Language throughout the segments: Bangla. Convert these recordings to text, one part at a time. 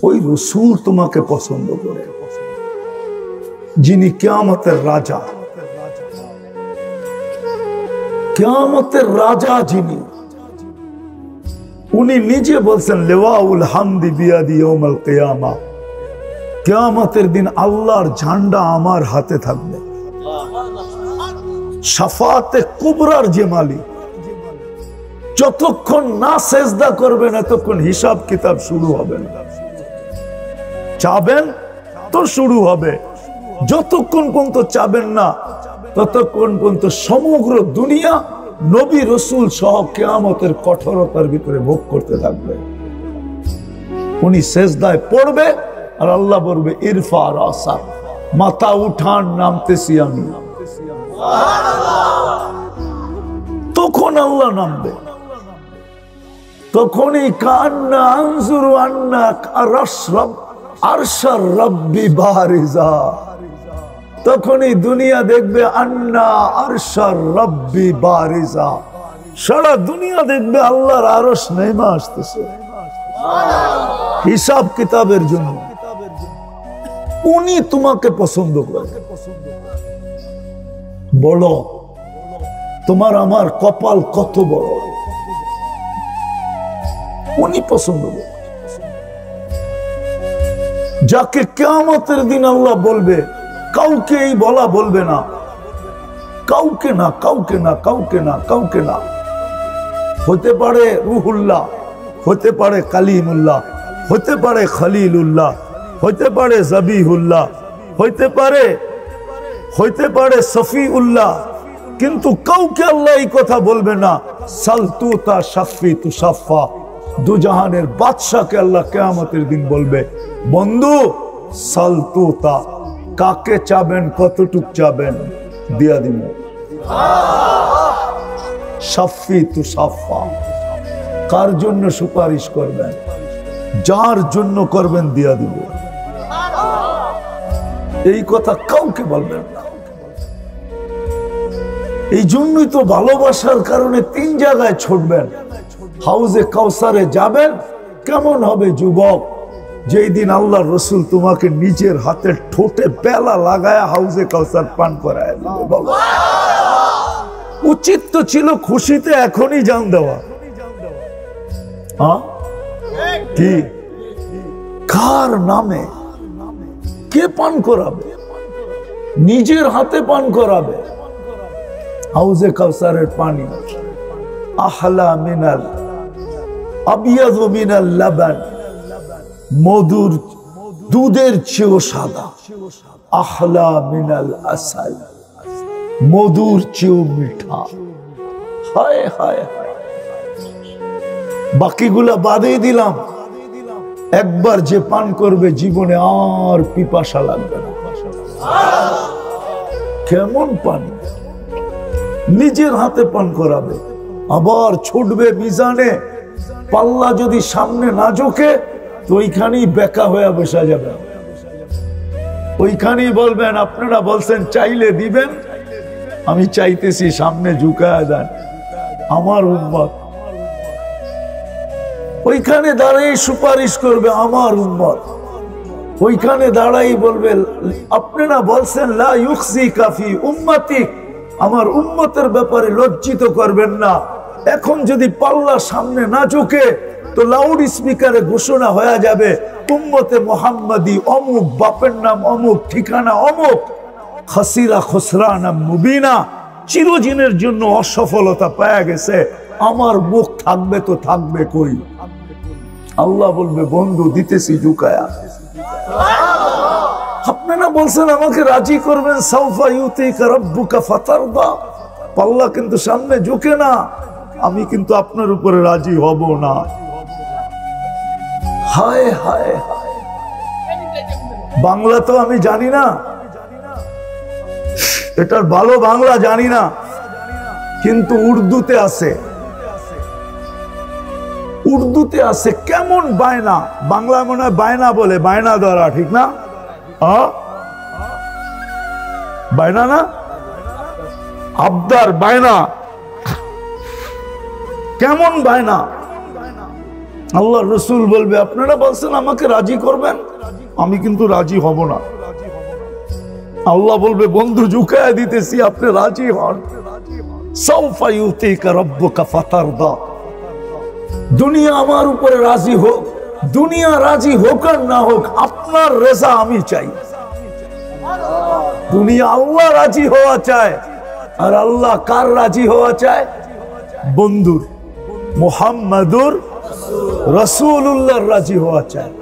ওই রসুল তোমাকে পছন্দ করে, যিনি কিয়ামতের রাজা, কিয়ামতের রাজা যিনি, উনি নিজে বলছেন লিওয়াউল হামদি বিয়াদি ইয়াউমাল কিয়ামা, কিয়ামতের দিন আল্লাহর ঝান্ডা আমার হাতে থাকবে। শাফাতে কুবরার যে মালিক, যতক্ষণ না সেজদা করবেন এতক্ষণ হিসাব কিতাব শুরু হবে না। চাবেন তো শুরু হবে, যতক্ষণ পর্যন্ত চাবেন না ততক্ষণ পর্যন্ত সমগ্র দুনিয়া নবী রসুল সহ কিয়ামতের কঠোরতার ভিতরে ভোগ করতে থাকবে। উনি সেজদায় পড়বে আর আল্লাহ বলবে ইরফা রাসা, মাথা উঠান, নামতেছি আমি। তখন আল্লাহ নামবে, তখনই কান্না আনজুরু আন্না আরশরাব আরশার রব্বি বারিজা, তখনই দুনিয়া দেখবে আন্না আরশার রব্বি বারিজা, সারা দুনিয়া দেখবে আল্লাহর আরশ নেমে আসতেছে হিসাব কিতাবের জন্য। উনি তোমাকে পছন্দ করে। বলো তোমার আমার কপাল কত বড়, উনি পছন্দ করে, যাকে কিয়ামতের দিন আল্লাহ বলবে, কাউকে এই বলা বলবে না, কাউকে না, কাউকে না, কাউকে না, কাউকে না। হতে পারে রুহুল্লাহ, হতে পারে কালিমুল্লাহ, হতে পারে খলিলুল্লাহ, হতে পারে জবিহুল্লাহ, হইতে পারে সফিউল্লাহ, কিন্তু কাউকে আল্লাহ এই কথা বলবে না সালতুতা শাফি তুশাফা। দুজাহানের বাদশাকে আল্লাহ কিয়ামতের দিন বলবে বন্ধু সালতুতা, কাকে চাবেন, কতটুক চাবেন, দিয়া দিব। শাফি তুশাফা, কার জন্য সুপারিশ করবেন, যার জন্য করবেন দিয়া দিব। এই কথা কাউকে বলবেন না। এই জন্যই তো ভালোবাসার কারণে 3 জায়গায় ছুটবেন। হাউজে কাউসারে যাবেন, কেমন হবে যুবক, যেই দিন আল্লাহ রসুল তোমাকে নিজের হাতে ঠোঁটে বেলা লাগায় হাউজে কাউসার পান করায় দিবে। বাবা, উচিত তো ছিল খুশিতে এখনই জান দেওয়া। কি কার নামে কে পান করাবে? নিজের হাতে পান করাবে। হাউজে কাউসারের পানি আহলা মিনাল আবিয়াদু মিনাল লাবান, মধুর দুধের চেয়েও সাদা। আহলা মিনাল আসাল, মধুর চেয়েও মিঠা। হায় হায় হায়, বাকিগুলা বাদেই দিলাম। একবার যে পান করবে জীবনে আর পিপাসা লাগবে না। কেমন পানি, নিজের হাতে পান করাবে, আবার ছুটবে মিজানে। পাল্লা যদি সামনে না ঝোঁকে তো ওইখানেই বেকা হয়ে বসা যাবে। ওইখানেই বলবেন আপনারা বলছেন চাইলে দিবেন, আমি চাইতেছি সামনে ঝুঁকায় দেন আমার উম্মত। ওইখানে দাঁড়াই সুপারিশ করবে আমার উম্মত। ওইখানে দাঁড়াই বলবে আপনারা বলছেন লা ইউখজি কাফি উম্মতিক, আমার উম্মতের ব্যাপারে লজ্জিত করবেন না। এখন যদি পাল্লা সামনে না ঝুঁকে তো লাউড স্পিকারে ঘোষণা হয়ে যাবে উম্মতে মুহাম্মাদি অমুক, বাপের নাম অমুক, ঠিকানা অমুক, খাসিরা খুসরানা মুবিনা, চিরদিনের জন্য অসফলতা পাওয়া গেছে। আমার মুখ থাকবে তো থাকবে কই? আল্লাহ বলবে বন্ধু দিতেছি ঝুঁকায়া। আপনারা বলছেন আমাকে রাজি করবেন, সাউফা ইউতিকা রাব্বুকা ফাতারদা, পাল্লা কিন্তু সামনে ঝুঁকে না, আমি কিন্তু আপনার উপরে রাজি হব না। হায় হায় হায়, বাংলা তো আমি জানি না, এটার ভালো বাংলা জানি না, কিন্তু উর্দুতে আছে, উর্দুতে আছে। কেমন বায়না, বাংলা মনে হয় বায়না বলে, বায়না ধরা, ঠিক না? বায়না না, আবদার, বায়না। কেমন বায়না? আল্লাহ রসুল বলবে আপনারা বলছেন আমাকে রাজি করবেন, আমি কিন্তু রাজি হব না। আল্লাহ বলবে বন্ধু ঝুঁকায় দিতেছি, আপনি রাজি হন। সাউফা ইউতিকা রাব্বুকা ফাতারদা। দুনিয়া আমার উপরে রাজি হোক, দুনিয়া রাজি হোক আর না হোক, আপনার রেজা আমি চাই। দুনিয়া আল্লাহ রাজি হওয়া চায়, আর আল্লাহ কার রাজি হওয়া চায়? বন্ধুর, মুহাম্মাদুর রাসূলুল্লাহর রাজি হওয়া চায়।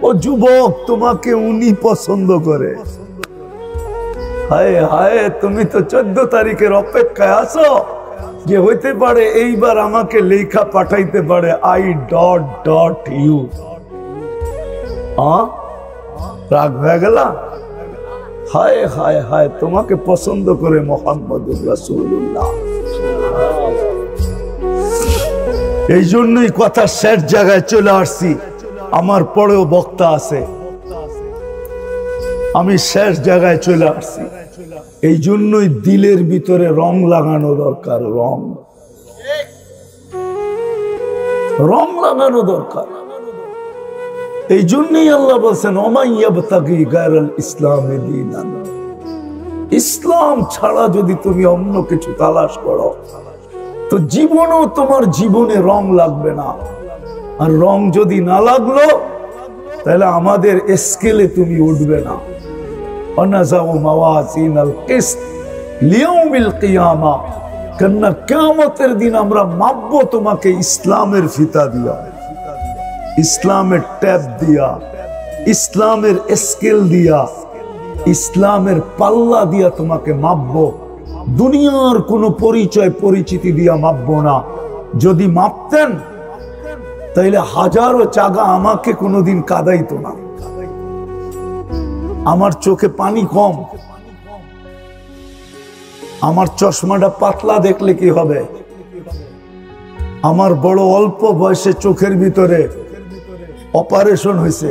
ও যুবক, তোমাকে উনি পছন্দ করে। হায় হায়, তুমি তো 14 তারিখের অপেক্ষায় আছো যে হইতে পারে এইবার আমাকে লেখা পাঠাইতে পারে I.U। রাগ হয়ে গেল? হায় হায় হায়, তোমাকে পছন্দ করে মুহাম্মাদুর রাসূলুল্লাহ। এই জন্যই কথা শেষ জায়গায় চলে আসছি। আমার পরেও বক্তা আছে, আমি শেষ জায়গায় চলে আসছি। এই জন্যই দিলের ভিতরে রং লাগানো দরকার, রং লাগানো দরকার। এই জন্যই আল্লাহ বলছেন ওমান ইয়াবতাগি গায়রাল ইসলামি দীনান। ইসলাম ছাড়া যদি তুমি অন্য কিছু তালাশ করো তো জীবনও তোমার জীবনে রং লাগবে না। আর রং যদি না লাগলো তাহলে আমাদের স্কেলে তুমি উঠবে না। অনাযাউ মাওয়াজিনাল কিসত লিয়াউমিল কিয়ামা, কেননা কিয়ামতের দিন আমরা মাপবো তোমাকে ইসলামের ফিতা দিয়া, ইসলামের ট্যাপ দিয়া, ইসলামের স্কেল দিয়া, ইসলামের পাল্লা দিয়া তোমাকে মাপবো। দুনিয়ার কোনো পরিচয় পরিচিতি দিয়া মাপবো না। যদি মাপতেন তাইলে হাজারো চাগা আমাকে কোনোদিন কাঁদাইতো না। আমার চোখে পানি কম, আমার চশমাটা পাতলা দেখলে কি হবে? আমার বড় অল্প বয়সে চোখের ভিতরে অপারেশন হয়েছে,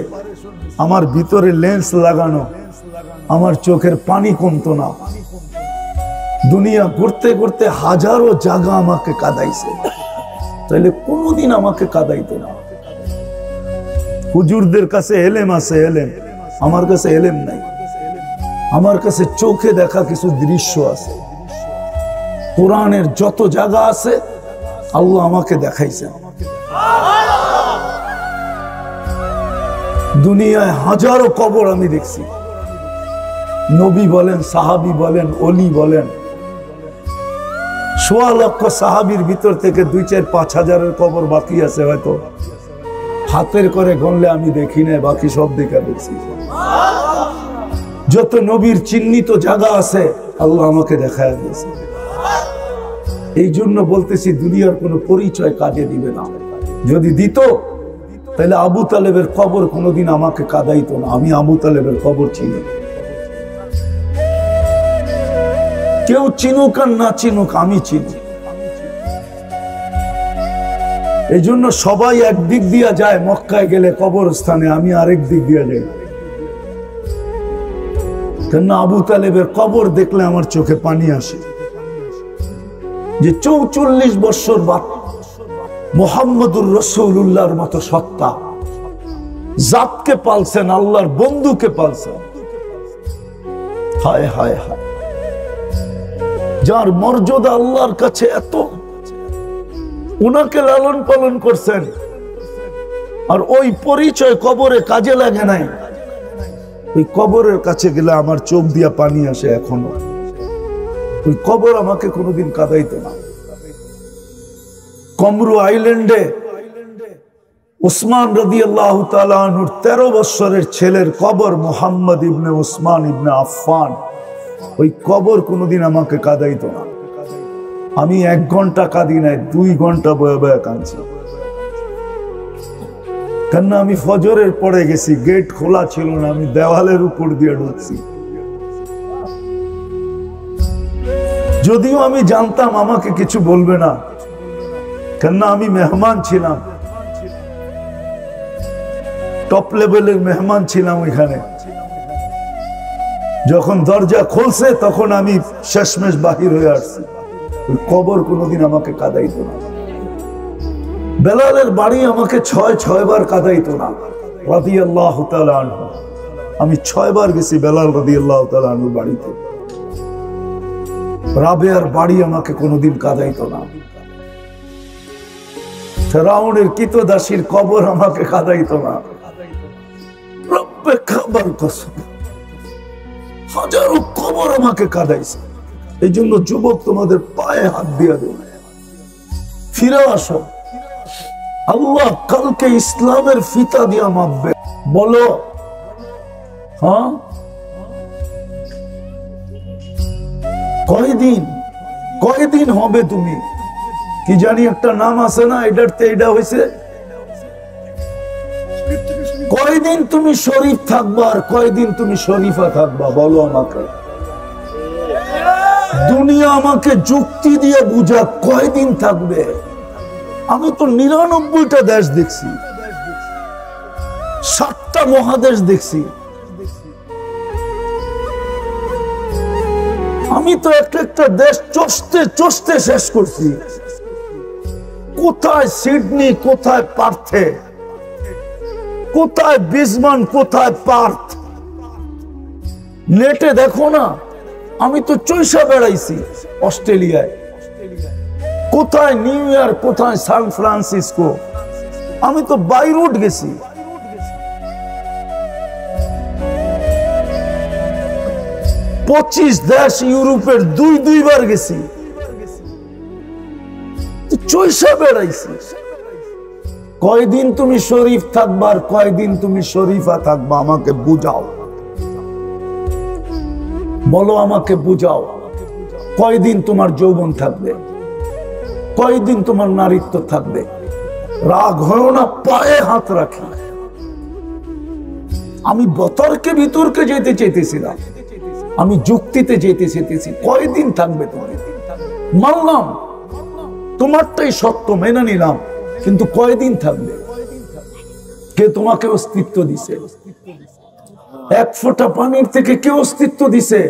আমার ভিতরে লেন্স লাগানো, আমার চোখের পানি কমতো না। দুনিয়া ঘুরতে ঘুরতে হাজারো জায়গা আমাকে কাঁদাইছে, তাইলে কোনোদিন আমাকে কাঁদাইতো না। হুজুরদের কাছে এলেম আছে, এলেম, আমার কাছে এলেম নাই। আমার কাছে চোখে দেখা কিছু দৃশ্য আছে। কোরআনের যত জায়গা আছে আল্লাহ আমাকে দেখাইছে। দুনিয়ায় হাজারো কবর আমি দেখছি। নবী বলেন, সাহাবী বলেন, ওলি বলেন, ১৬ লক্ষ সাহাবীর ভিতর থেকে ২-৪-৫ হাজারের কবর বাকি আছে। হয়তো হাতের করে গণলে আমি দেখি না, বাকি সব দেখা দেখছি। যত নবীর চিহ্নিত জায়গা আছে আল্লাহ আমাকে দেখায় দিয়েছে। এই জন্য বলতেছি দুনিয়ার কোনো পরিচয় কাজে দিবে না। যদি দিত তাহলে আবু তালেবের কবর কোনোদিন আমাকে কাঁদাইতো না। আমি আবু তালেবের কবর চিনি। কেউ চিনুক আর না চিনুক, আমি চিনি। এই জন্য সবাই একদিক দিয়া যায় মক্কায় গেলে কবরস্থানে, আমি আরেক দিক দিয়া যাই। কেননা আবু তালেবের কবর দেখলে আমার চোখে পানি আসে। যে ৪৪ বছর বাদ মুহাম্মদুর রাসূলুল্লাহর মতো সত্তা, জাতকে পালছেন, আল্লাহর বন্ধুকে পালছেন। হায় হায় হায়, যার মর্যাদা আল্লাহর কাছে এত, উনাকে লালন পালন করছেন, আর ওই পরিচয় কবরে কাজে লাগে নাই। ওই কবরের কাছে গেলে আমার চোখ দিয়া পানি আসে এখনো। ওই কবর আমাকে কোনোদিন কাঁদাইতো না। কমরু আইল্যান্ডে উসমান রাদিয়াল্লাহু তাআলা আনহুর 13 বছরের ছেলের কবর, মুহাম্মদ ইবনে উসমান ইবনে আফফান। ওই কবর কোনোদিন আমাকে কাঁদাইতো না। আমি 1 ঘন্টা কাঁদি নাই, 2 ঘন্টা বয়ে বয়ে কাঁদছি। কেননা আমি ফজরের পরে গেছি, গেট খোলা ছিল না, আমি দেওয়ালের উপর দিয়ে ঢুকছি। যদিও আমি জানতাম আমাকে কিছু বলবে না, কেননা আমি মেহমান ছিলাম, টপ লেভেলের মেহমান ছিলাম ওইখানে। যখন দরজা খুলছে তখন আমি শেষমেশ বাহির হয়ে আসছি। কবর কোনোদিন আমাকে কাঁদাইতো না। বেলালের বাড়ি আমাকে 6 বার কাঁদাইতো না রাদিয়াল্লাহু তাআলা আনহু। আমি 6 বার গেছি বেলাল রাদিয়াল্লাহু তাআলা আনহুর বাড়িতে। রাবেয়ার বাড়ি আমাকে কোনোদিন কাঁদাইতো না। ফেরাউনের কৃতদাসীর কবর আমাকে কাঁদাইতো না। রব্বে খাবার কসম, হাজারো কবর আমাকে কাঁদাইছে। এই জন্য যুবক, তোমাদের পায়ে হাত দিয়ে দেব, ফিরে আসো। আল্লাহ কালকে ইসলামের ফিতা দিয়া মাপবে। বলো হ্যাঁ, কয়দিন হবে? তুমি কি জানি একটা নাম আছে না, এটাতে এটা হয়েছে। কয়দিন তুমি শরীফ থাকবা আর কয়দিন তুমি শরীফা থাকবা? বলো আমাকে। দুনিয়া আমাকে যুক্তি দিয়ে বুঝা, কয়দিন থাকবে? আমি তো 99টা দেশ দেখছি, 7টা মহাদেশ দেখছি। আমি তো একটা দেশ চষতে শেষ করছি। কোথায় সিডনি, কোথায় পার্থে, কোথায় বিসমান, কোথায় পার্থ, নেটে দেখো না। আমি তো চৈশা বেড়াইছি অস্ট্রেলিয়ায়, কোথায় নিউ ইয়র্ক, কোথায় সান ফ্রান্সিসকো। আমি তো বাইরুট গেছি। পঁচিশ দেশ ইউরোপের দুইবার গেছি, চৈশা বেড়াইছি। কয়দিন তুমি শরীফ থাকবা আর কয়দিন তুমি শরীফা থাকবা? আমাকে বুঝাও, বলো আমাকে বুঝাও। কয়দিন তোমার যৌবন থাকবে? কয়দিন তোমার নারীত্ব থাকবে? রাগ হয় না, পায়ে হাত রাখি। আমি বিতর্কে যেতে চাইতেছিলাম, আমি যুক্তিতে যেতে চেয়েছি। কয়দিন থাকবে তুমি? মানলাম তোমারটাই সত্য, মেনে নিলাম, কিন্তু কয়দিন থাকবে? কে তোমাকে অস্তিত্ব দিছে? এক ফোঁটা পানির থেকে কে অস্তিত্ব দিছে?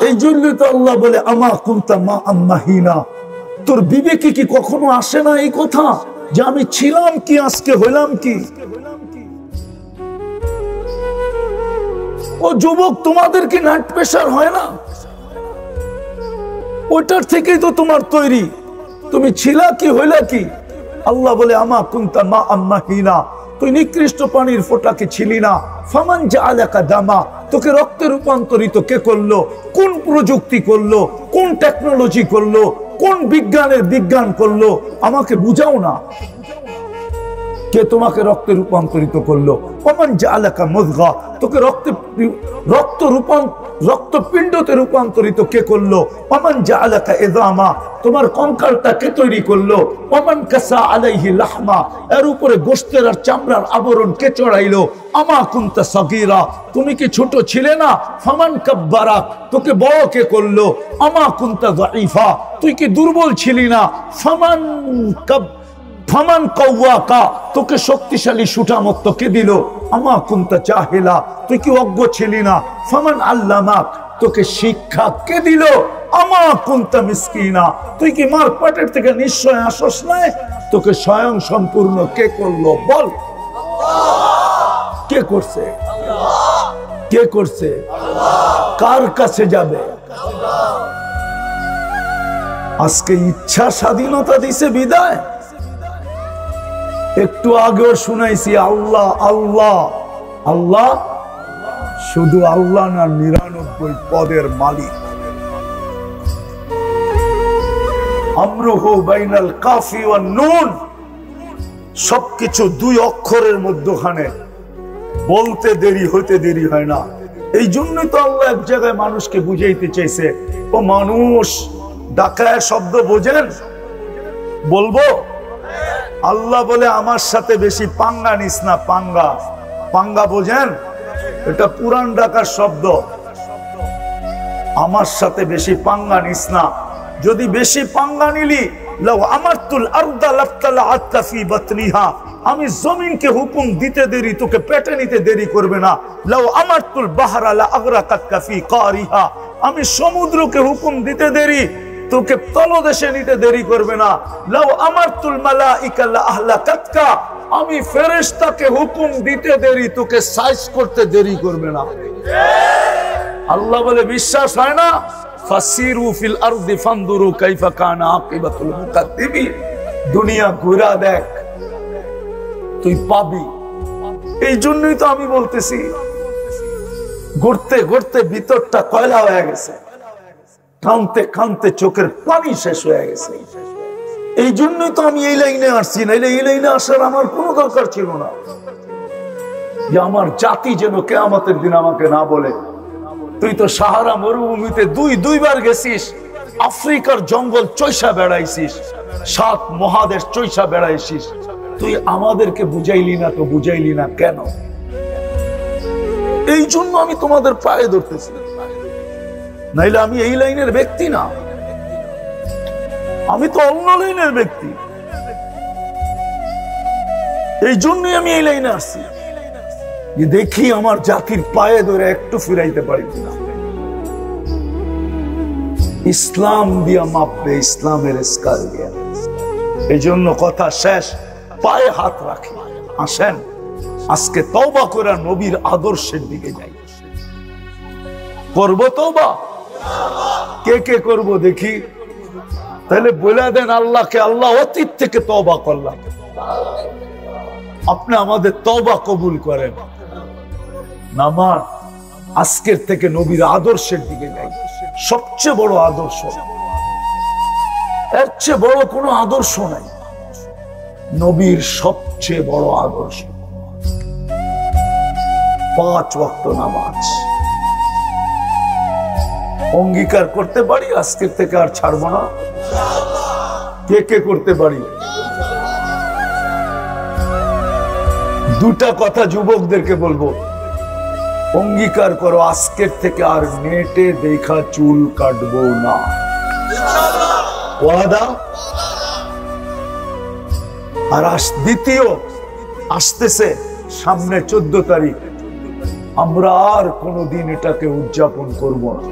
এই জন্য তো আল্লাহ বলে আমা কুনতা মা আম্মাহিনা। তোর বিবেকে কি কখনো আসে না এই কথা যে আমি ছিলাম কি, আজকে হইলাম কি? ও যুবক, তোমাদের কি নাট প্রেশার হয় না? ওইটার থেকেই তো তোমার তৈরি। তুমি ছিলা কি, হইলা কি? আল্লাহ বলে আমা কুনতা মা আম্মাহিনা, তুই নিকৃষ্ট পানির ফোঁটাকে ছিলি না। ফামান জাআলাকা দামা, তোকে রক্তে রূপান্তরিত কে করলো? কোন প্রযুক্তি করলো? কোন টেকনোলজি করলো? কোন বিজ্ঞান করলো? আমাকে বুঝাও না, কে তোমাকে রক্তে রূপান্তরিত করলো? ফামান জাআলাকা মুযগা, তোকে রক্তপিণ্ডতে রূপান্তরিত কে করলো? ফামান জাআলাকা ইযামা, তোমার কঙ্কালটা কে তৈরি করলো? ফামান কাসা আলাইহি লাহমা, এর উপরে গোশতের আর চামড়ার আবরণ কে চড়াইলো? আমা কুনতা সাগীরা, তুমি কি ছোট ছিলে না? ফামান কাব্বারাক, তোকে বড় কে করলো? আমা কুনতা যায়ীফা, তুই কি দুর্বল ছিলি না? ফামান কাওয়াকা, তোকে শক্তিশালী সুঠামত্ব কে দিল? আমা কুনতা জাহিলা, তুই কি অজ্ঞ ছিলি না? ফামান আল্লামাক, তোকে শিক্ষা কে দিল? আমা কুনতা মিসকিনা, তুই কি মার পেটের থেকে নিশ্চয় আসস নাই? তোকে স্বয়ং সম্পূর্ণ কে করলো? বল, কে করছে? কে করছে? কার কাছে যাবে? আজকে ইচ্ছা স্বাধীনতা দিছে বিদায়। একটু আগেও শুনাইছি আল্লাহ আল্লাহ আল্লাহ, শুধু আল্লাহ না, 99 পদের মালিক। আমরুহু বাইনাল কাফি ওয়ান নুন, সবকিছু 2 অক্ষরের মধ্যখানে, বলতে দেরি হইতে দেরি হয় না। এই জন্যই তো আল্লাহ এক জায়গায় মানুষকে বুঝাইতে চাইছে, ও মানুষ, ডাকায় শব্দ বোঝেন? বলবো? আল্লাহ বলে আমার সাথে বেশি পাঙ্গা নিস না। পাঙ্গা বোঝেন? এটা পুরান ঢাকার শব্দ। আমার সাথে বেশি পাঙ্গা নিস না। যদি বেশি পাঙ্গা নিলি, লাউ আমারতুল আরদা লাফতালাআতা ফি বাতনিহা, আমি জমিনকে হুকুম দিতে দেরি, তোকে পেটে নিতে দেরি করবে না। লাউ আমারতুল বাহরা লা আগরাকাতকা ফি কারিহা, আমি সমুদ্রকে হুকুম দিতে দেরি, তোকে তলদেশে নিতে দেরি করবে না। লাউ আমারতুল মালাইকা লা আহলাকাতকা, আমি ফেরেশতাকে হুকুম দিতে দেরি, তোকে সাইজ করতে দেরি করবে না। আল্লাহ বলে বিশ্বাস হয় না? ফাসিরু ফিল আরদি ফানদুরু কাইফা কানা আকিবাতুল মুকাদ্দিবিন। দুনিয়া ঘুরা দেখ, তুই পাবি। এই জন্যই তো আমি বলতেছি, ঘুরতে ঘুরতে ভিতরটা কয়লা হয়ে গেছে, কাঁদতে কাঁদতে চোখের পানি শেষ হয়ে গেছে। এই জন্যই তো আমি এই লাইনে আসছি, না এই লাইনে আসার আমার কোনো দরকার ছিল না। যে আমার জাতি যেন কিয়ামতের দিন আমাকে না বলে, তুই তো সাহারা মরুভূমিতে দুইবার গেছিস, আফ্রিকার জঙ্গল চৈষা বেড়াইছিস, 7 মহাদেশ চৈষা বেড়াইছিস, তুই আমাদেরকে বুঝাইলি না। তো বুঝাইলি না কেন? এই জন্য আমি তোমাদের পায়ে ধরতেছি, নাইলে আমি এই লাইনের ব্যক্তি না, আমি তো অন্য লাইনের ব্যক্তি। এই জন্যই আমি এই লাইনে আসছি, যে দেখি আমার জাতির পায়ে ধরে একটু ফিরাইতে পারি কিনা। ইসলাম দিয়া মাপবে, ইসলামের স্কাল দিয়া। এই জন্য কথা শেষ, পায়ে হাত রাখি। আসেন আজকে তওবা করে নবীর আদর্শের দিকে যাই। করবো তওবা? কে কে করবো দেখি? তাহলে বলে দেন আল্লাহকে, আল্লাহ অতীত থেকে তওবা করলাম, আপনি আমাদের তওবা কবুল করেন। নামাজ আজকের থেকে নবীর আদর্শের দিকে যাই। সবচেয়ে বড় আদর্শ, এর চেয়ে বড় কোনো আদর্শ নাই। নবীর সবচেয়ে বড় আদর্শ 5 ওয়াক্ত নামাজ। অঙ্গীকার করতে পারি আজকের থেকে আর ছাড়বো না? কে কে করতে পারি? দুটা কথা যুবকদেরকে বলবো, অঙ্গীকার করো আজকের থেকে আর নেটে দেখা চুল কাটবো না। ওয়াদা? আর দ্বিতীয় আসতেছে সামনে 14 তারিখ, আমরা আর কোনদিন এটাকে উদযাপন করব না।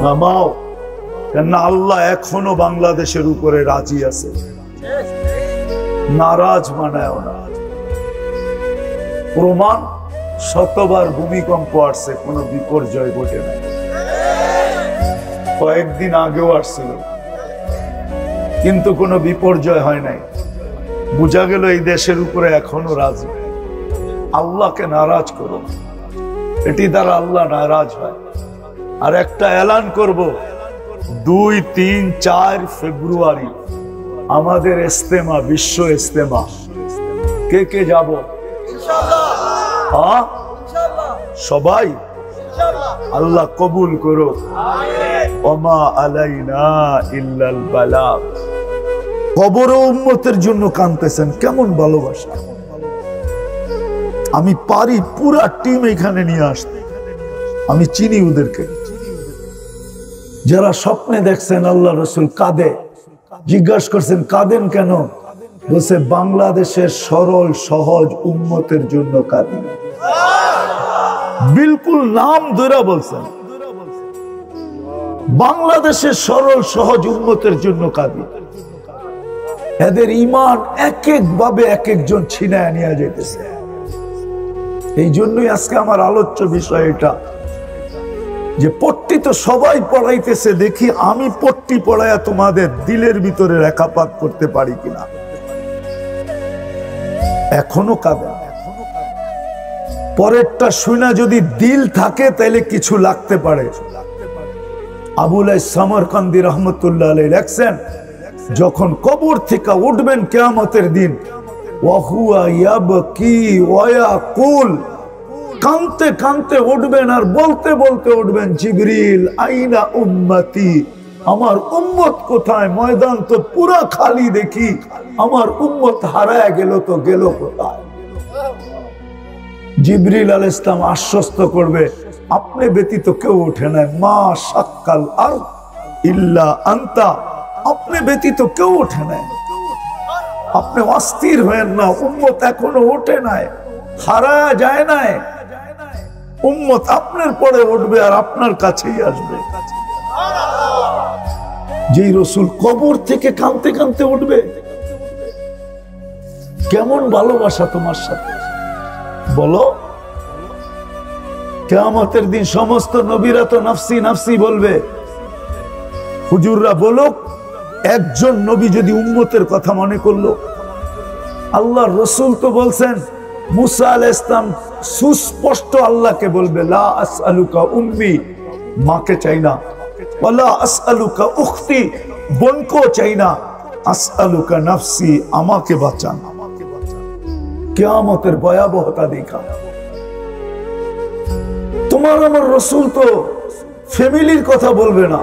নামাও, কেন আল্লাহ এখনো বাংলাদেশের উপরে রাজি আছে, নারাজ বানায় না। প্রমাণ, শতবার ভূমিকম্প আসছে, কোন বিপর্যয় ঘটে নাই। কয়েকদিন আগেও আসছিল, কিন্তু কোনো বিপর্যয় হয় নাই। বোঝা গেল এই দেশের উপরে এখনো রাজি। আল্লাহকে নারাজ করো, এটি দ্বারা আল্লাহ নারাজ হয়। আর একটা এলান করব, 2, 3, 4 ফেব্রুয়ারি আমাদের ইস্তেমা, বিশ্ব ইস্তেমা। কে কে যাব? সবাই? আল্লাহ কবুল করো। ওমা আলাইনা ইল্লাল বালাগ। কবরে উম্মতের জন্য কাঁদতেছেন, কেমন ভালোবাসা। আমি পারি পুরা টিম এখানে নিয়ে আসতে, আমি চিনি ওদেরকে। যারা স্বপ্নে দেখছেন আল্লাহ রসুল কাঁদে, জিজ্ঞাসা করছেন কাঁদেন কেন? বলছে বাংলাদেশের সরল সহজ উম্মতের জন্য কাঁদি। বিলকুল নাম ধরে বলছেন, বাংলাদেশের সরল সহজ উম্মতের জন্য কাঁদি। এদের ঈমান এক এক ভাবে এক একজন ছিনায় নিয়ে যেতেছে। এই জন্যই আজকে আমার আলোচ্য বিষয় এটা, যে পট্টি তো সবাই পড়াইতেছে, দেখি আমি পট্টি পড়াইয়া তোমাদের দিলের ভিতরে রেখাপাত করতে পারি কিনা। এখনো কাঁদে, পরেরটা শুনা যদি দিল থাকে তাহলে কিছু লাগতে পারে। আবুল সামরকান্দি রহমতুল্লাহ আলাইহি লেখছেন, যখন কবর থেকে উঠবেন কিয়ামতের দিন, ওয়াহুয়া ইয়াবকি ওয়া ইয়াকুল, কাঁদতে কাঁদতে উঠবেন আর বলতে বলতে উঠবেন, জিবরিল আইনা উম্মতি, আমার উম্মত কোথায়? ময়দান তো পুরা খালি, দেখি আমার উম্মত হারায় গেল, তো গেল কোথায়? জিবরিল আলাইহিস সালাম আশ্বস্ত করবে, আপনি ব্যতীত কেউ ওঠে নাই, মা শাক্কাল আরদ ইল্লা আনতা, আপনি ব্যতীত কেউ ওঠে নাই। আপনি অস্থির হয়েন না, উম্মত এখনো ওঠে নাই, হারায় যায় নাই। উম্মত আপনার পরে উঠবে আর আপনার কাছেই আসবে। যেই রসুল কবর থেকে কাঁদতে কাঁদতে উঠবে। কেমন ভালোবাসা তোমার সাথে বলো। কিয়ামতের দিন সমস্ত নবীরা তো নাফসি নাফসি বলবে। হুজুররা বলুক, একজন নবী যদি উম্মতের কথা মনে করলো। আল্লাহর রসুল তো বলছেন, মুসা আলাইহিস সালাম সুস্পষ্ট আল্লাহকে বলবে, লা আসআলুকা উম্মি, মাকে চাই না, ওয়ালা আসআলুকা উখতি, বোনকেও চাই না, আসআলুকা নাফসি, আমাকে বাঁচান। কিয়ামতের ভয়াবহতা দেখা। তোমার আমার রসুল তো ফ্যামিলির কথা বলবে না,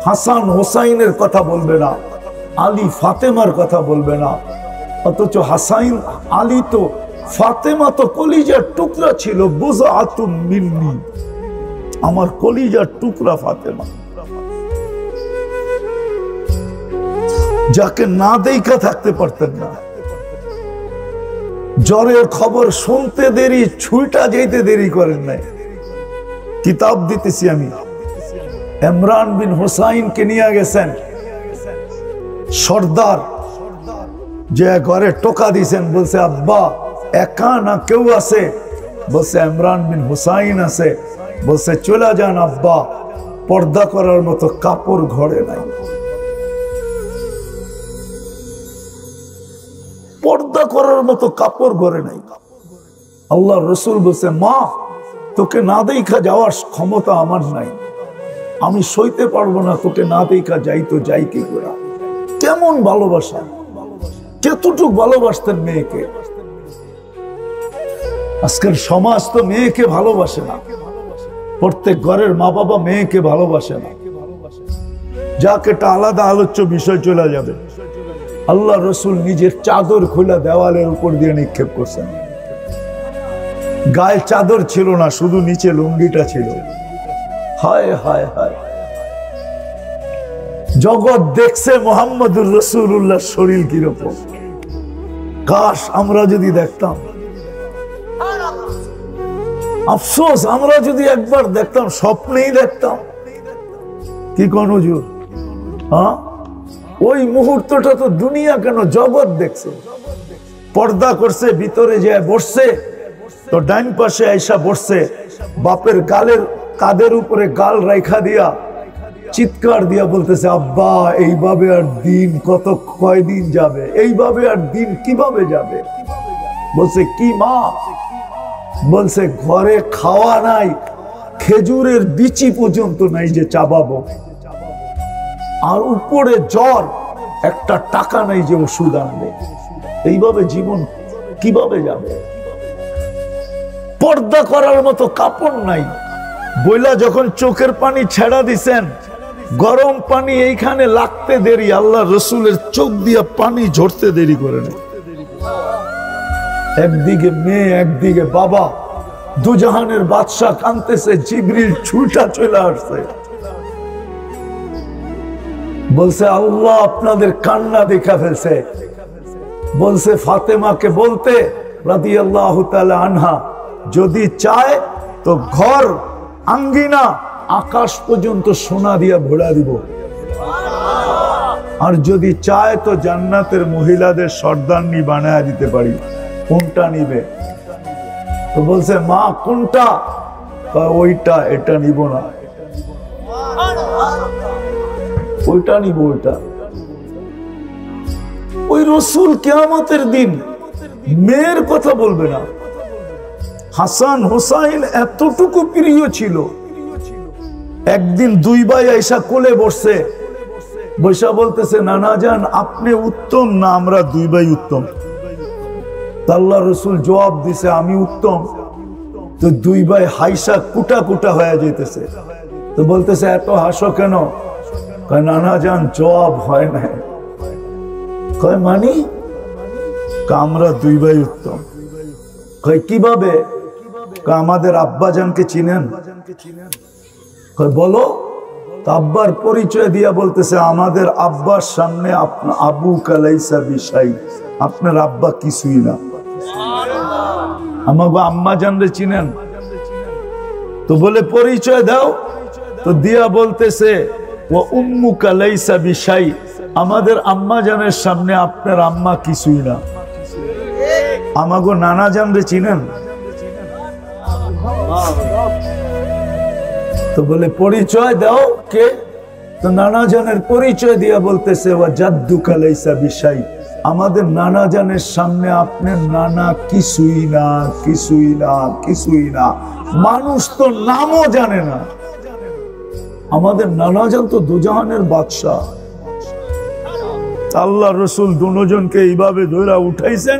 হাসান হোসাইনের কথা বলবে না, আলী ফাতেমার কথা বলবে না। অথচ হাসাইন আলী তো, ফাতেমা তো কলিজার টুকরা ছিল, বুযআতুম মিন্নি, আমার কলিজার টুকরা ফাতেমা, যাকে না দেখা থাকতে পারতেন না। জ্বরের খবর শুনতে দেরি, ছুইটা যেতে দেরি করেন নাই। কিতাব দিতেছি আমি, ইমরান বিন হুসাইনকে নিয়ে গেছেন সর্দার, যে ঘরে টোকা দিয়েছেন, বলছে আব্বা একা না কেউ আছে? বলছে ইমরান বিন হুসাইন আছে। বলছে চলে যান আব্বা, পর্দা করার মতো কাপড় ঘরে নাই। পর্দা করার মতো কাপড় ঘরে নাই। আল্লাহ রসুল বলছে, মা তোকে না দেখা যাওয়ার ক্ষমতা আমার নাই, আমি সইতে পারবো না, তোকে না দেখা যাই তো যাই কি করে। কেমন ভালোবাসা, কতটুকু ভালোবাসতেন মেয়েকে। আজকের সমাজ তো মেয়েকে ভালোবাসে না, প্রত্যেক ঘরের মা বাবা মেয়েকে ভালোবাসে না। যাক, এটা আলাদা আলোচ্য বিষয়, চলে যাবে। আল্লাহ রসুল নিজের চাদর খুলে দেওয়ালের উপর দিয়ে নিক্ষেপ করছেন। গায়ে চাদর ছিল না, শুধু নিচে লুঙ্গিটা ছিল। হায় হায় হায়, জগৎ দেখছে মুহাম্মদুর রাসূলুল্লাহ শরীর কিরকম। কাশ আমরা যদি দেখতাম, আফসোস আমরা যদি একবার দেখতাম, স্বপ্নেই দেখতাম। কি কোন হুজুর? হ্যাঁ, ওই মুহূর্তটা তো দুনিয়া কেন জগৎ দেখছে। পর্দা করছে, ভিতরে যে বসছে, তো ডাইন পাশে আইসা বসছে, বাপের গালের কাদের উপরে গাল রাইখা দিয়া চিৎকার দিয়া বলতেছে, আব্বা এইভাবে আর দিন কয়দিন যাবে, এইভাবে আর দিন কিভাবে যাবে? বলছে কি মা? বলছে ঘরে খাওয়া নাই, খেজুরের বিচি পর্যন্ত নাই যে চাবাবো, আর উপরে জ্বর, একটা টাকা নাই যে ওষুধ আনবে। এইভাবে জীবন কিভাবে যাবে? পর্দা করার মতো কাপড় নাই। বইলা যখন চোখের পানি ছেড়া দিছেন, গরম পানি এইখানে লাগতে দেরি, আল্লাহ রসুলের চোখ দিয়া পানি ঝরতে দেরি করে নেই। একদিকে মেয়ে, একদিকে বাবা, দুজাহানের বাদশাহ কাঁদতেছে, জিবরিল ছুটা চলে আসছে, বলছে আল্লাহ আপনাদের কান্না দেখা ফেলছে। বলছে ফাতেমাকে বলতে রাদিয়াল্লাহু তাআলা আনহা, যদি চায় তো ঘর আঙ্গিনা আকাশ পর্যন্ত সোনা দিয়া ভরা দিব, আর যদি চায় তো জান্নাতের মহিলাদের সর্দারনি বানায় দিতে পারি। কোনটা নিবে? তো বলছে মা কোনটা? ওইটা, এটা নিব না, ওইটা নিব, ওইটা। ওই রসুল কিয়ামতের দিন মেয়ের কথা বলবে না। হাসান হোসাইন এতটুকু প্রিয় ছিল, একদিন দুই ভাই আইসা কোলে বসছে, বৈশা বলতেছে নানা জান আপনি উত্তম না আমরা দুই ভাই উত্তম? আল্লাহ রসুল জবাব দিছে আমি উত্তম। তো দুই ভাই হাইসা কুটা কুটা হয়ে যেতেছে। তো বলতেছে এত হাসো কেন? নানা জান জবাব হয় না। কয় মানি? আমরা দুই ভাই উত্তম। কয় কিভাবে? আমাদের আব্বাজানকে চিনেন? কয় বলো। আব্বার পরিচয় দিয়া বলতেছে আমাদের আব্বার সামনে আবু কালাইসা বিশাই, আপনার আব্বা কিছুই না। আমাকে আম্মা জানলে চিনেন? তো বলে পরিচয় দাও। তো দিয়া বলতেছে ওয়া উম্মুকা লাইসা বিশাই, আমাদের আম্মা জানের সামনে আপনার আম্মা কিছুই না। আমাগো নানা জান রে চিনেন? তো বলে পরিচয় দাও কে? তো নানা জানের পরিচয় দিয়া বলতেছে ওয়া জাদ্দুকা লাইসা বিশাই, আমাদের নানা জানের সামনে আপনার নানা কিছুই না, কিছুই না, কিছুই না। মানুষ তো নামও জানে না। আমাদের নানা জান তো দুজাহানের বাদশাহ। আল্লাহ রসুল দুজনকে এইভাবে ধরে উঠাইছেন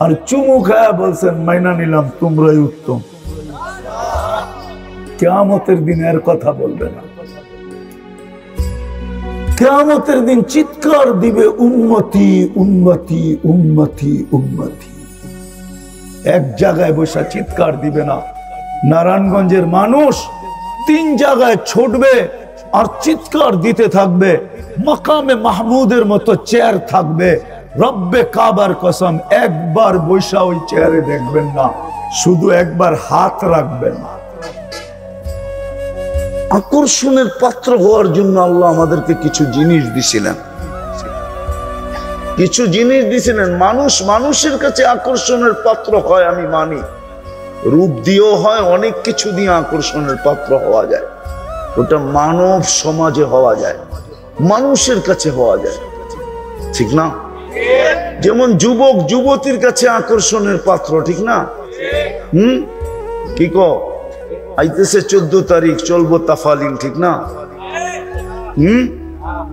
আর চুমু খায়া বলছেন মাইনা নিলাম, তোমরাই উত্তম। কিয়ামতের দিন এর কথা বলবে না। কিয়ামতের দিন চিৎকার দিবে উম্মতি উম্মতি উম্মতি উম্মতি। এক জায়গায় বসে চিৎকার দিবে না। নারায়ণগঞ্জের মানুষ 3 জায়গায় ছুটবে আর চিৎকার দিতে থাকবে। মাকামে মাহমুদের মতো চেয়ার থাকবে। রব্বে কাবার কসম, একবার বৈশা ওই চেয়ারে দেখবেন না, শুধু একবার হাত রাখবেন। আকর্ষণের পাত্র হওয়ার জন্য আল্লাহ আমাদেরকে কিছু জিনিস দিছিলেন, কিছু জিনিস দিছিলেন। মানুষ মানুষের কাছে আকর্ষণের পাত্র হয়, আমি মানি। রূপ দিয়েও হয়, অনেক কিছু দিয়ে আকর্ষণের পাত্র হওয়া যায়। ওটা মানব সমাজে হওয়া যায়, মানুষের কাছে হওয়া যায়, ঠিক না? যেমন যুবক যুবতীর কাছে আকর্ষণের পাত্র, ঠিক না? কি কো? আইতেছে 14 তারিখ, চলবো তাফালিং, ঠিক না?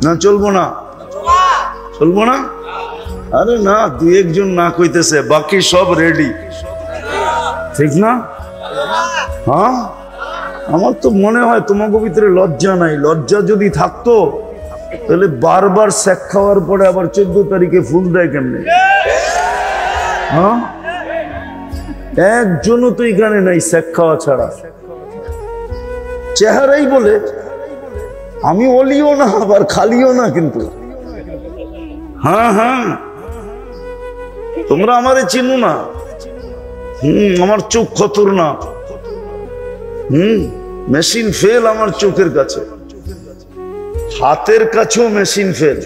না চলবো না? চলবো না? আরে না, 2-1 জন না কইতেছে, বাকি সব রেডি, ঠিক না? হ্যাঁ, আমার তো মনে হয় তোমাকে ভিতরে লজ্জা নাই। লজ্জা যদি থাকতো তাহলে বারবার শেখ খাওয়ার পরে আবার 14 তারিখে ফুল দেয় কেমনে? হ্যাঁ, একজনও তো এখানে নাই শেখ খাওয়া ছাড়া। চেহারাই বলে আমি অলিও না আবার খালিও না, কিন্তু হ্যাঁ হ্যাঁ, তোমরা আমারে চিনো না। আমার চোখ খতরনাক। মেশিন ফেল আমার চোখের কাছে, হাতের কাছেও মেশিন ফেল।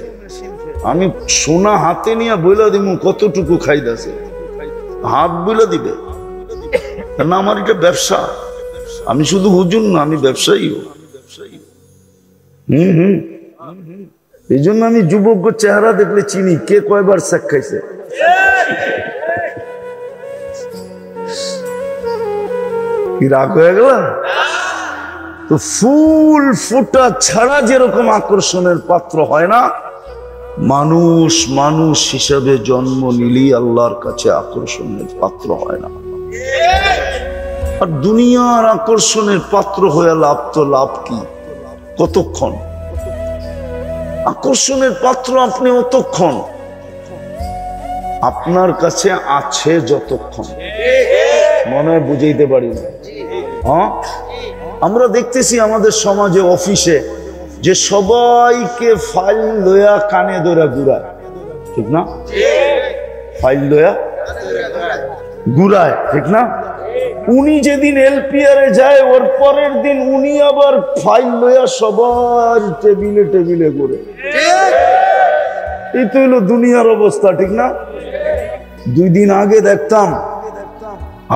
আমি সোনা হাতে নিয়ে বইলা দিব কতটুকু খাইতেছে, হাত বইলা দিবে না। আমার এটা ব্যবসা, আমি শুধু হুজুর না, আমি ব্যবসায়ীও। এই জন্য আমি যুবক চেহারা দেখলে চিনি কে কয়বার শেখ খাইছে। কি রাগ হয়ে গেল? তো ফুল ফোটা ছাড়া যেরকম আকর্ষণের পাত্র হয় না, মানুষ মানুষ হিসাবে জন্ম নিলেই আল্লাহর কাছে আকর্ষণের পাত্র হয় না। আর দুনিয়ার আকর্ষণের পাত্র হয়ে লাভ তো লাভ কি? কতক্ষণ আকর্ষণের পাত্র আপনি? অতক্ষণ আপনার কাছে আছে যতক্ষণ। মনে হয় বুঝাইতে পারি না। হ্যাঁ, আমরা দেখতেছি আমাদের সমাজে, অফিসে, যে সবাইকে ফাইল লয়া কানে ধরে ঘুরায়, ঠিক না? ফাইল লয়া ঘুরায়, ঠিক না? উনি যেদিন এলপিআরে যায়, ওর পরের দিন উনি আবার ফাইল লয়া সবার টেবিলে টেবিলে ঘুরে। এই তো হলো দুনিয়ার অবস্থা, ঠিক না? 2 দিন আগে দেখতাম,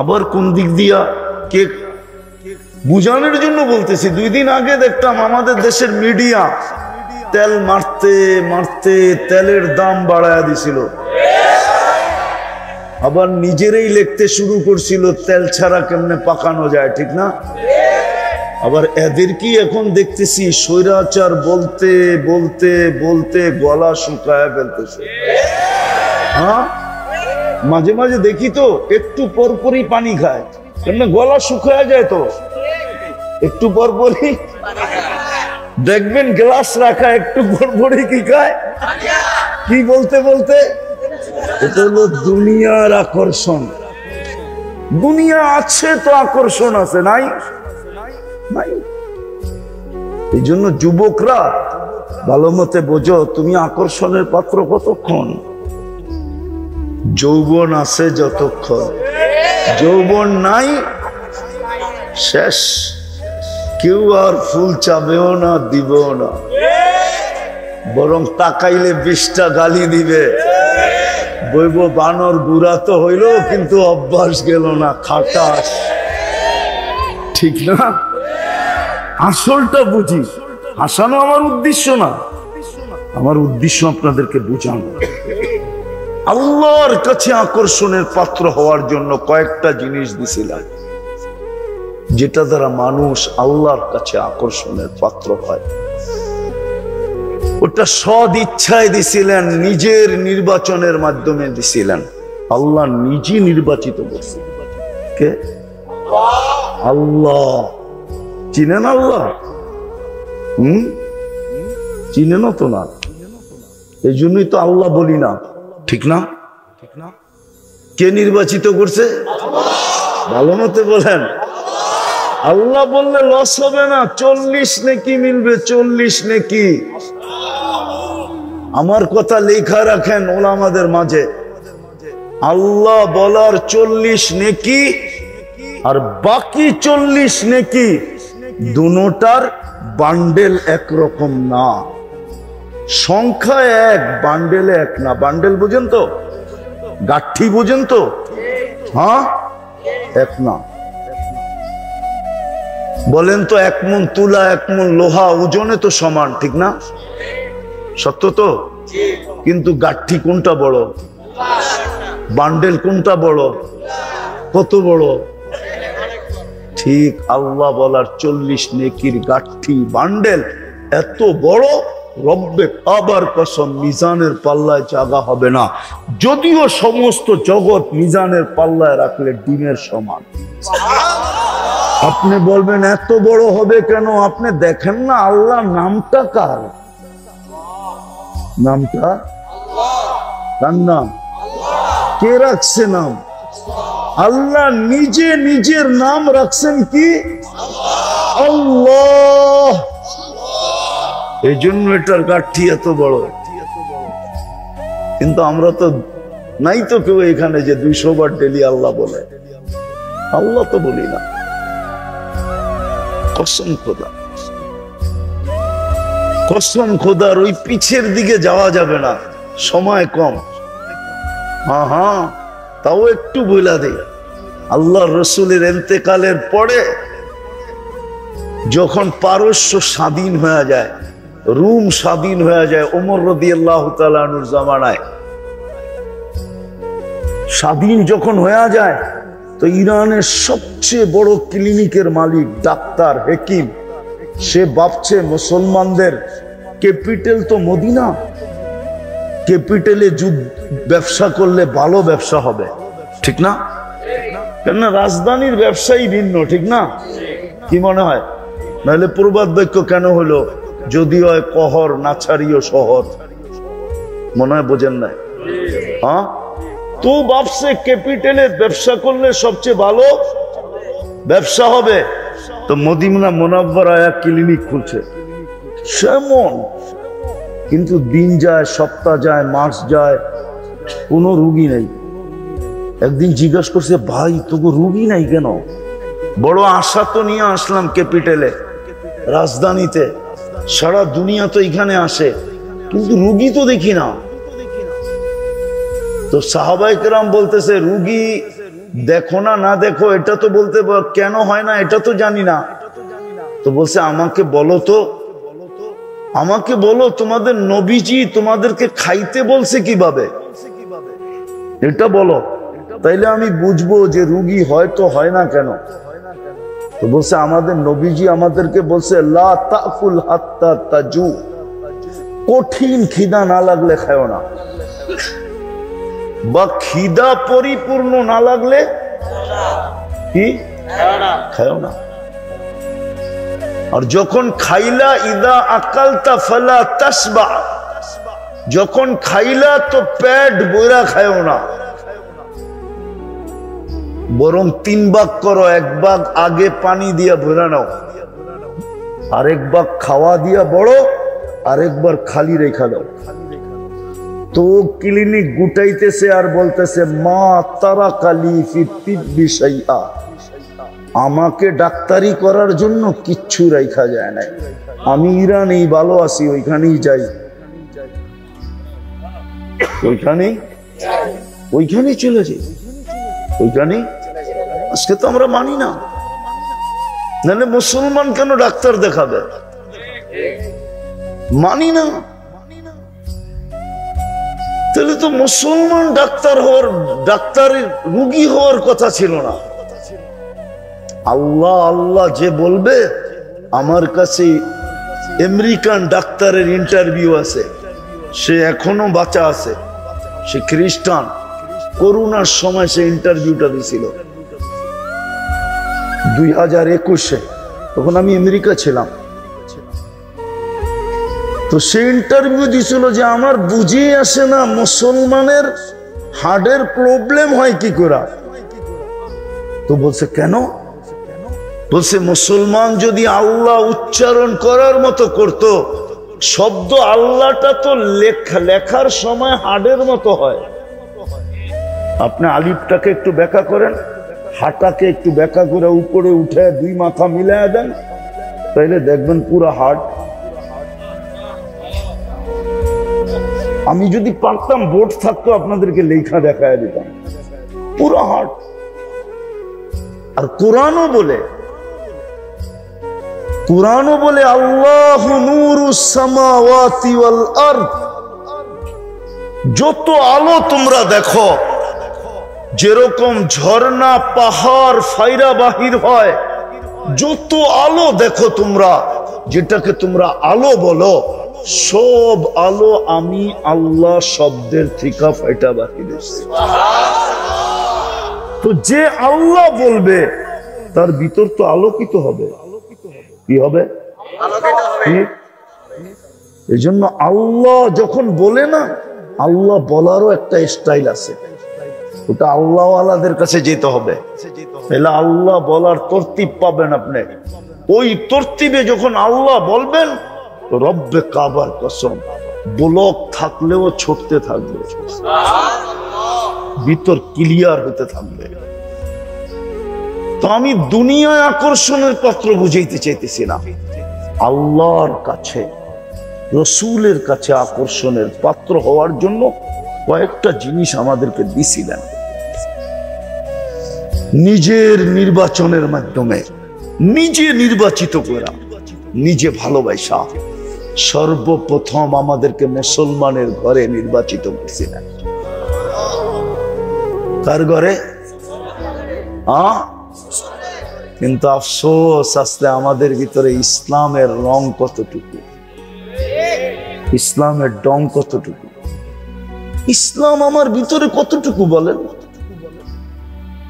আবার কোন দিক দিয়া কে বুঝানোর জন্য বলতেছি, 2 দিন আগে দেখতাম আমাদের দেশের মিডিয়া তেল মারতে মারতে তেলের দাম বাড়ায়া দিছিল। আবার নিজেরাই লিখতে শুরু করছিল তেল ছাড়া কেমনে পাকানো যায়, ঠিক না? আবার এদের কি এখন দেখতেছি স্বৈরাচার বলতে বলতে বলতে গলা শুকায়া ফেলতেছে। হ্যাঁ, মাঝে মাঝে দেখি তো একটু পরপরই পানি খায়, কেমনে গলা শুকায়া যায়। তো একটু পরপরই দেখবেন গ্লাস রাখা, একটু পরপরই কি খায়, কি বলতে বলতে। এটা হলো দুনিয়ার আকর্ষণ। দুনিয়া আছে তো আকর্ষণ আছে, নাই নাই। এই জন্য যুবকরা ভালো মতে বোঝো, তুমি আকর্ষণের পাত্র কতক্ষণ? যৌবন আছে যতক্ষণ, যৌবন নাই শেষ। কেউ আর ফুল চাবেও না, দিবেও না। বরং তাকাইলে 20টা গালি দিবে। বইব বানর বুড়া তো হইল কিন্তু অভ্যাস গেল না, খাটাস। ঠিক না? আসলটা বুঝি। হাসানো আমার উদ্দেশ্য না, আমার উদ্দেশ্য আপনাদেরকে বুঝানো। আল্লাহর কাছে আকর্ষণের পাত্র হওয়ার জন্য কয়েকটা জিনিস দিছিলাম, যেটা দ্বারা মানুষ আল্লাহর কাছে আকর্ষণের পাত্র হয়। ওটা সদ ইচ্ছায় দিছিলেন, নিজের নির্বাচনের মাধ্যমে দিছিলেন। আল্লাহ নিজে নির্বাচিত করছেন। কে? আল্লাহ। চিনেন আল্লাহ? চিনেন তো না, এই জন্যই তো আল্লাহ বলি না। ঠিক না? কে নির্বাচিত করছে? ভালো মতো বলেন। আল্লাহ বললে লস হবে না, 40 নেকি মিলবে, 40 নেকি। আমার কথা লেখা রাখেন ওলামাদের মাঝে, আল্লাহ বলার 40 নেকি আর বাকি 40 নেকি, দুটোটার বান্ডেল একরকম না। সংখ্যা এক, বান্ডেলে এক না। বান্ডেল বুঝেন তো? গাঠি বুঝেন তো? হ্যাঁ, এক না। বলেন তো, 1 মণ তুলা 1 মণ লোহা ওজনে তো সমান, ঠিক না? সত্য তো? কিন্তু গাঠি কোনটা বড়? বান্ডেল কোনটা বড়? কত বড়? ঠিক আল্লাহ বলার 40 নেকির গাঠি বান্ডেল এত বড়, রব্বে কাবার কসম মিজানের পাল্লায় জায়গা হবে না। যদিও সমস্ত জগৎ মিজানের পাল্লায় রাখলে ডিমের সমান। আপনি বলবেন এত বড় হবে কেন? আপনি দেখেন না আল্লাহ নামটা কার? নামটা কার নাম? কে রাখছে নাম? আল্লাহ নিজে নিজের নাম রাখছেন কি? আল্লাহ। এই জন্য এটার গাঠি এত বড়। কিন্তু আমরা তো নাই তো কেউ এখানে যে 200 বার ডেলি আল্লাহ বলে। আল্লাহ তো বলি না। কসম খোদা, কসম খোদার ওই পিছের দিকে যাওয়া যাবে না, সময় কম। হ্যাঁ হ্যাঁ, তাও একটু বইলা দেই। আল্লাহ রসুলের ইন্তেকালের পরে যখন পারস্য স্বাধীন হয়ে যায়, রুম স্বাধীন হয়ে যায়, ওমর রাদিয়াল্লাহু তাআলা আনহুর জামানায় স্বাধীন যখন হয়ে যায়, তো ইরানের সবচেয়ে বড় ক্লিনিকের মালিক ডাক্তার হেকিম, সে ভাবছে মুসলমানদের ক্যাপিটাল তো মদিনা, ক্যাপিটালে ব্যবসা করলে ভালো ব্যবসা হবে, ঠিক না? কেননা রাজধানীর ব্যবসায়ী ভিন্ন, ঠিক না? কি মনে হয়? নাহলে প্রবাদ বাক্য কেন হলো, যদি হয় কহর নাছাড়িও শহর। মনে হয় বোঝেন না? হ্যাঁ, তো ভাবছে ক্যাপিটালে ব্যবসা করলে সবচেয়ে ভালো ব্যবসা হবে, তো মদিনা মুনাওয়ারায় এক ক্লিনিক খুলছে। সেমন কিন্তু দিন যায়, সপ্তাহ যায়, মাস যায়, কোনো রুগী নেই। একদিন জিজ্ঞাসা করছে, ভাই তোকে রুগী নাই কেন? বড় আশা তো নিয়ে আসলাম ক্যাপিটালে, রাজধানীতে, সারা দুনিয়া তো এখানে আসে, কিন্তু রুগী তো দেখি না। তো সাহাবায়ে কেরাম বলতেছে, রুগী দেখো না না দেখো এটা তো বলতে, কেন হয় না এটা তো জানি না। তো বলছে, আমাকে বলো তো, আমাকে বলো তোমাদের নবীজি তোমাদেরকে খাইতে বলছে কিভাবে, এটা বলো, তাইলে আমি বুঝবো যে রুগী হয়তো হয় না কেন। তো বলছে, আমাদের নবীজি আমাদেরকে বলছে, লা তাকুল হাত্তা তাজু, কঠিন খিদা না লাগলে খাও না, বা খিদা পরিপূর্ণ না লাগলে কি খাও না। আর যখন খাইলা, ইদা আকালতা ফালা তাসবা, যখন খাইলা তো পেট বইরা খাও না, বরং 3 ভাগ করো, 1 ভাগ আগে পানি দিয়া ভরা নাও, আরেক ভাগ খাওয়া দিয়া বড়, আরেকবার খালি রেখা দাও। তো ক্লিনিক গুটাইতেছে আর বলতেছে, মা তারা কালি ফি তিব্বি শাইআ, আমাকে ডাক্তারি করার জন্য কিচ্ছু রাখা যায় না, আমি ইরানেই ভালো আছি, ওইখানেই যাই, ওইখানেই চলে যাই, ওইখানেই। আজকে তো আমরা মানি না, নাহলে মুসলমান কেন ডাক্তার দেখাবে? মানি না, তাহলে তো মুসলমান ডাক্তারের রুগী হওয়ার কথা ছিল না। আল্লাহ আল্লাহ যে বলবে, আমার কাছে আমেরিকান ডাক্তারের ইন্টারভিউ আছে, সে এখনো বাঁচা আছে, সে খ্রিস্টান, করোনার সময় সে ইন্টারভিউটা দিছিল 2021-এ, তখন আমি আমেরিকা ছিলাম। তো সে ইন্টারভিউ দিছিল যে আমার বুঝে আসে না মুসলমানের হার্টের প্রবলেম হয় কি করে। তো বলছে কেন? বলছে মুসলমান যদি আল্লাহ উচ্চারণ করার মতো করত, শব্দ আল্লাহটা তো লেখার সময় হাড়ের মতো হয়। আপনি আলিফটাকে একটু ব্যাখ্যা করেন, হাটাকে একটু ব্যাখ্যা করে উপরে উঠে দুই মাথা মিলাইয়া দেন, তাইলে দেখবেন পুরা হাট। আমি যদি পারতাম, বোর্ড থাকতো, আপনাদেরকে লেখা দেখায় দিতাম, পুরা হাট। আর কোরআনও বলে আল্লাহু নূরুস সামাওয়াতি ওয়াল আরদ, যত আলো তোমরা দেখো, যেরকম ঝর্ণা পাহাড় ফাইরা বাহির হয়, যত আলো দেখো তোমরা, যেটাকে তোমরা আলো বলো, সব আলো আমি আল্লাহ শব্দের থেকে ফাইটা বাহির এসেছি। তো যে আল্লাহ বলবে তার ভিতর তো আলোকিত হবে। কি হবে? এই জন্য আল্লাহ যখন বলে না, আল্লাহ বলারও একটা স্টাইল আছে, ওটা আল্লাহ আল্লাহদের কাছে যেতে হবে, তাহলে আল্লাহ বলার তরতিব পাবেন আপনি। ওই তরতিবে যখন আল্লাহ বলবেন, রব্বে কাবার কসম, ব্লক থাকলেও ছুটতে থাকবে, ভিতর ক্লিয়ার হতে থাকবে। তো আমি দুনিয়ায় আকর্ষণের পাত্র বুঝাইতে চাইতেছি না, আল্লাহর কাছে, রসুলের কাছে আকর্ষণের পাত্র হওয়ার জন্য কয়েকটা জিনিস আমাদেরকে দিছিলেন। নিজের নির্বাচনের মাধ্যমে, নিজে নির্বাচিত করা, নিজে ভালোবাসা, সর্বপ্রথম আমাদেরকে মুসলমানের ঘরে নির্বাচিত করছিলেন। কার ঘরে? কিন্তু আফসোস, আসলে আমাদের ভিতরে ইসলামের রং কতটুকু, ইসলামের ডং কতটুকু, ইসলাম আমার ভিতরে কতটুকু বলেন?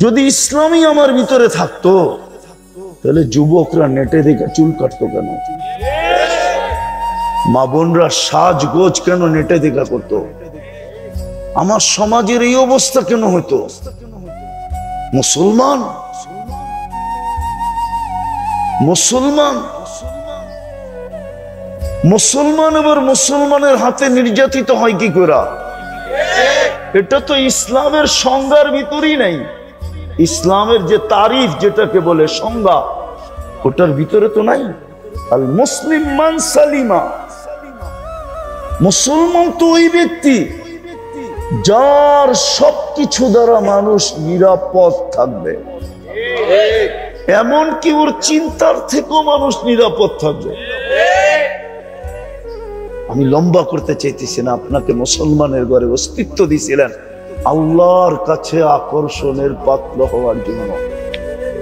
যদি ইসলামই আমার ভিতরে থাকতো, তাহলে যুবকরা নেটে দেখে চুল কাটতো কেন? মা বোনরা সাজগোজ কেন নেটে দেখা করতো? আমার সমাজের এই অবস্থা কেন হতো? মুসলমান এবার মুসলমানের হাতে নির্যাতিত হয় কি করে? এটা তো ইসলামের সংজ্ঞার ভিতরেই নাই। ইসলামের যে তারিফ, যেটাকে বলে সংজ্ঞা, ওটার ভিতরে তো নাই। আল মুসলিম মান সালিমা, মুসলমান তো ওই ব্যক্তি যার সবকিছু দ্বারা মানুষ নিরাপদ থাকবে, এমনকি ওর চিন্তার থেকেও মানুষ নিরাপদ থাকবে। আমি লম্বা করতে চাইতেছি না, আপনাকে মুসলমানের ঘরে অস্তিত্ব দিয়েছিলেন আল্লাহর কাছে আকর্ষণের পাত্র হওয়ার জন্য।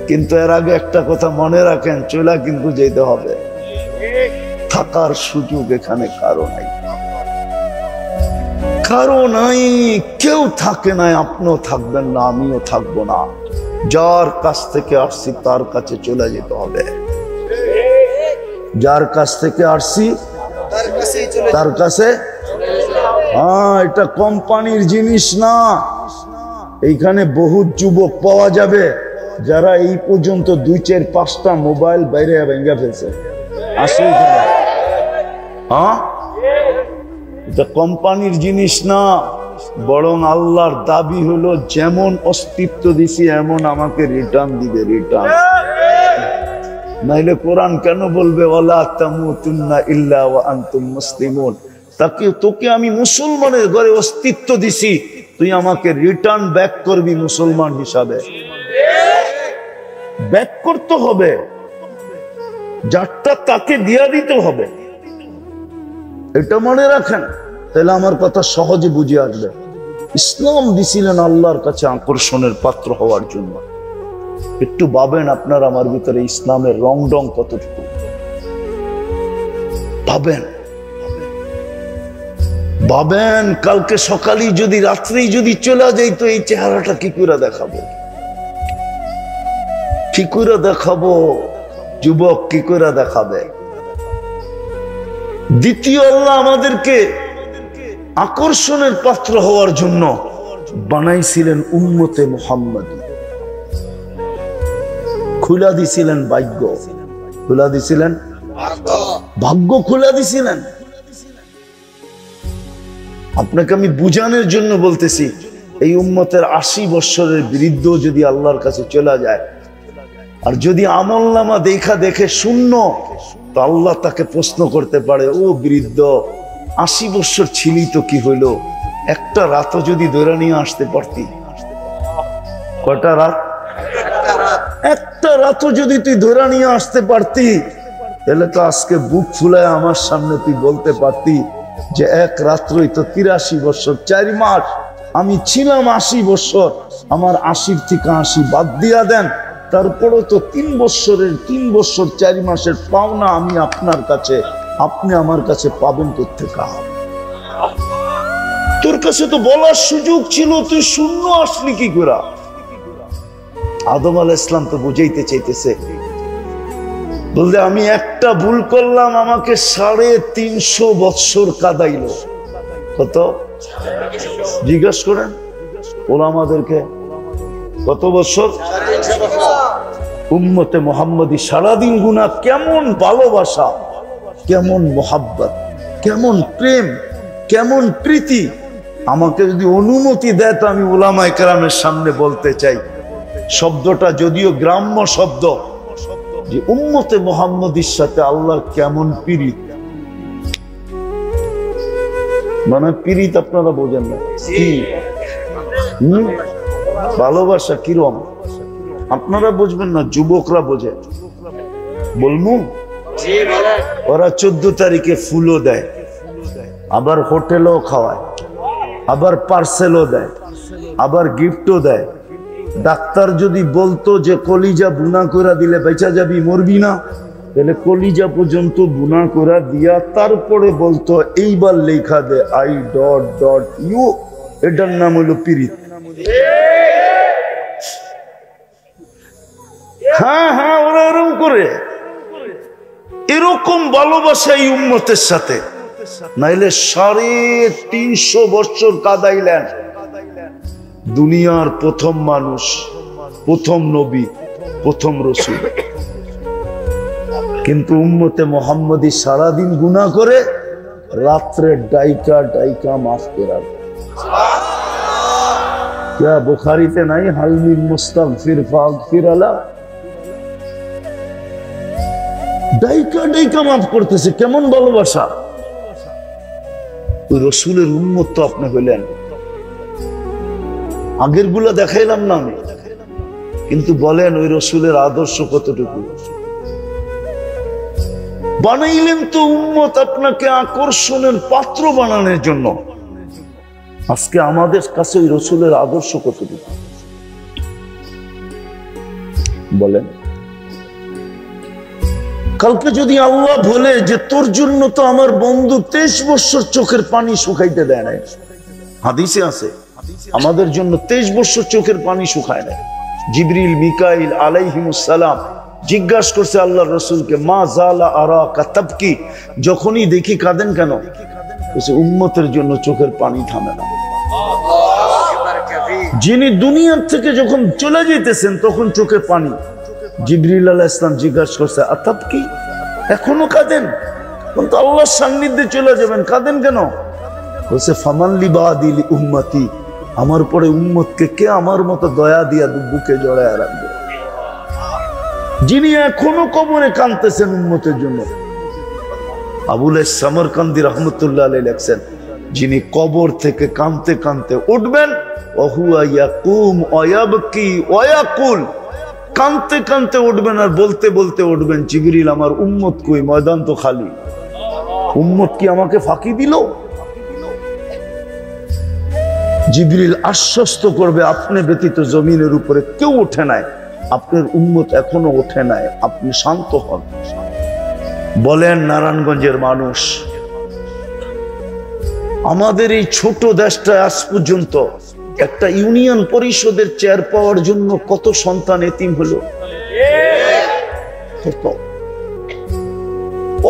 কিন্তু এর আগে একটা কথা মনে রাখেন, চলা কিন্তু যেতে হবে। থাকার সুযোগ এখানে কারো নাই, কারো নাই, কেউ থাকে নাই, আপনিও থাকবেন না, আমিও থাকবো না। যার কাছ থেকে আসছি তার কাছে চলে যেতে হবে, যার কাছ থেকে আসছি তার কাছে। এটা কোম্পানির জিনিস না। এইখানে বহু যুবক পাওয়া যাবে যারা এই পর্যন্ত 2-4-5টা মোবাইল বাইরে ভেঙে ফেলছে। আসলে এটা কোম্পানির জিনিস না, বরং আল্লাহর দাবি হলো যেমন অস্তিত্ব দিছি এমন আমাকে রিটার্ন দিবে, রিটার্ন। নাইলে কোরআন কেন বলবে ওয়ালা তামুতুন্না ইল্লা ওয়া আনতুম মুসলিমুন? তোকে আমি মুসলমানের ঘরে অস্তিত্ব দিছি, তুই আমাকে রিটার্ন ব্যাক করবি মুসলমান হিসাবে। ব্যাক করতে হবে, যারটা তাকে দিয়া দিতে হবে, এটা মনে রাখেন। তাহলে আমার কথা সহজে বুঝে আসবে। ইসলাম দিছিলেন আল্লাহর কাছে আকর্ষণের পাত্র হওয়ার জন্য। একটু ভাবেন আপনার আমার ভিতরে ইসলামের রং ডং কতটুকু, ভাবেন ভাবেন। কালকে সকালে যদি রাত্রেই যদি চলে যাই তো এই চেহারাটা কি করে দেখাবো, কি করে দেখাবো? যুবক কি করে দেখাবে? দ্বিতীয়, আল্লাহ আমাদেরকে আকর্ষণের পাত্র হওয়ার জন্য বানাইছিলেন উম্মতে মুহাম্মাদী। খুলা দিছিলেন ভাগ্য, খুলা দিছিলেন ভাগ্য, খুলা দিছিলেন। আপনাকে আমি বুঝানোর জন্য বলতেছি, এই উম্মতের 80 বছরের বৃদ্ধ যদি আল্লাহর কাছে চলে যায়, আর যদি আমলনামা দেখে শূন্য, তো আল্লাহ তাকে প্রশ্ন করতে পারে, ও বৃদ্ধ, 80 বছর ছিলি তো কি হইলো? একটা রাতও যদি ধরে নিয়ে আসতে পারতি। কয়টা রাত? একটা রাতও যদি তুই ধরে নিয়ে আসতে পারতি, তাহলে তো আজকে বুক ফুলায় আমার সামনে তুই বলতে পারতি যে এক রাত্রই তো 83 বছর 4 মাস, আমি ছিলাম 80 বছর, আমার 80 থেকে 80 বাদ দিয়া দেন, তারপরও তো 3 বছরের 3 বছর 4 মাসের পাওনা আমি আপনার কাছে, আপনি আমার কাছে পাবেন কোত্থেকে? তোর কাছে তো বলার সুযোগ ছিল, তুই শূন্য আসলি কি করে? আদম আলাইহিস সালাম তো বুঝাইতে চাইতেছে, বলতে আমি একটা ভুল করলাম, আমাকে 350 বছর কাঁদাইলো। কত? জিজ্ঞাসা করেন ওলামাদেরকে, কত বছর? উম্মতে মুহাম্মাদী সারাদিন গুনাহ, কেমন ভালোবাসা, কেমন মোহাব্বত, কেমন প্রেম, কেমন প্রীতি। আমাকে যদি অনুমতি দেয় তো আমি উলামায়ে কেরামের সামনে বলতে চাই, শব্দটা যদিও গ্রাম্য শব্দ, যে উম্মতে মুহাম্মাদীর সাথে আল্লাহর কেমন পীড়িত। মানে পীড়িত আপনারা বোঝেন না কি? ভালোবাসা কিরম আপনারা বুঝবেন না, যুবকরা বোঝে। বলমু, ওরা 14 তারিখে ফুলও দেয়, আবার হোটেলও খাওয়ায়, আবার পার্সেলও দেয়, আবার গিফটও দেয়। ডাক্তার যদি বলতো যে কলিজা বুনা করে দিলে বেঁচে যাবি, মরবি না, তাহলে কলিজা পর্যন্ত বুনা করে দিয়া তারপরে বলতো এইবার লেখা দে I.U, এটার নাম হলো পীড়িত। হ্যাঁ হ্যাঁ, ওরা এরকম করে, এরকম ভালোবাসা এই উম্মতের সাথে, নাইলে 350 বছর কাঁদাইলেন। দুনিয়ার প্রথম মানুষ, প্রথম নবী, প্রথম রসূল, কিন্তু উম্মতে মুহাম্মাদী সারাদিন গুনাহ করে, রাত্রে ডাইকা মাফ করার। क्या बुखारीতে নাই হালমিন মুস্তাগফির ফাগফির আলা? ডাইকা মাফ করতেছে, কেমন ভালোবাসা! ওই রসুলের উম্মত তো আপনি হইলেন। আগের গুলা দেখাইলাম না আমি, কিন্তু বলেন ওই রসুলের আদর্শ কতটুকু? বানাইলেন তো উম্মত আপনাকে আকর্ষণের পাত্র বানানোর জন্য। আজকে আমাদের কাছে ওই রসুলের আদর্শ কতটুকু বলেন? কালকে যদি আল্লাহ বলে যে তোর জন্য তো আমার বন্ধু 23 বছর চোখের পানি শুকাইতে দেয় নাই, হাদিসে আছে আমাদের জন্য 23 বছর চোখের পানি শুকায় নাই। জিবরিল মিকাইল আলাইহিমুস সালাম জিজ্ঞাসা করছে আল্লাহর রাসূলকে, মা জালা আরাকা তাবকি, যখনই দেখি কাঁদেন কেন? বলছে উম্মতের জন্য চোখের পানি থামে না। যিনি দুনিয়ার থেকে যখন চলে যেতেছেন তখন চোখে পানি। জিবরিল আলাইহিস সালাম জিজ্ঞাসা করছে আতাবকি, এখনো কাঁদেন? কিন্তু আল্লাহর সান্নিধ্যে চলে যাবেন, কাঁদেন কেন? বলছে ফামান লিবাদি উম্মতি, আমার পরে উম্মতকে কে আমার মতো দয়া দিয়া বুকে জড়ায় রাখবে? যিনি এখনো কবরে কাঁদতেছেন উম্মতের জন্য, আবুল সামরকান্দি রহমতুল্লাহ আলাইহি লেখছেন, যিনি কবর থেকে কাঁদতে কাঁদতে উঠবেন, ওহুয়া ইয়াকুম ওয়া ইয়াবকি ওয়া ইয়াকুল, কাঁদতে কাঁদতে উঠবেন আর বলতে বলতে উঠবেন, জিবরিল আমার উম্মত কই, ময়দান তো খালি, উম্মত কি আমাকে ফাঁকি দিল? জিবরিল আশ্বস্ত করবে, আপনি ব্যতীত জমিনের উপরে কেউ ওঠে নাই, আপনার উম্মত এখনো ওঠে নাই, আপনি শান্ত হন। বলেন নারায়ণগঞ্জের মানুষ, আমাদের এই ছোট দেশটা আজ পর্যন্ত একটা ইউনিয়ন পরিষদের চেয়ার পাওয়ার জন্য কত সন্তান এতিম হলো, কত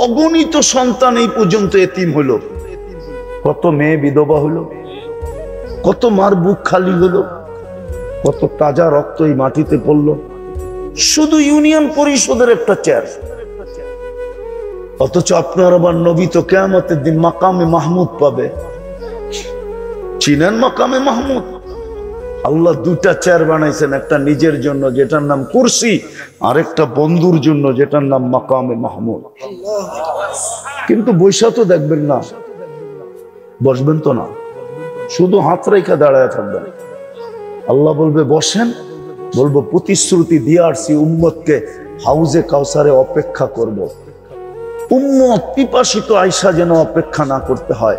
অগণিত সন্তান এই পর্যন্ত এতিম হলো, কত মেয়ে বিধবা হলো, কত মার বুক খালি হলো, কত তাজা রক্ত এই মাটিতে পড়লো, শুধু ইউনিয়ন পরিষদের একটা চেয়ার। অথচ আপনার আবার নবী তো কিয়ামতের দিন মাকামে মাহমুদ পাবে। চিনেন মাকামে মাহমুদ? আল্লাহ দুটা চেয়ার বানাইছেন, একটা নিজের জন্য যেটার নাম কুরসি, আর একটা বন্ধুর জন্য যেটার নাম মাকামে মাহমুদ। কিন্তু বৈশা তো দেখবেন না, বসবেন তো না, শুধু হাত রেখে দাঁড়ায় থাকবেন। আল্লাহ বলবে বসেন, বলবো প্রতিশ্রুতি দিয়ে আসছি উম্মতকে হাউজে কাউসারে অপেক্ষা করব। উম্মত পিপাসিত আয়সা যেন অপেক্ষা না করতে হয়,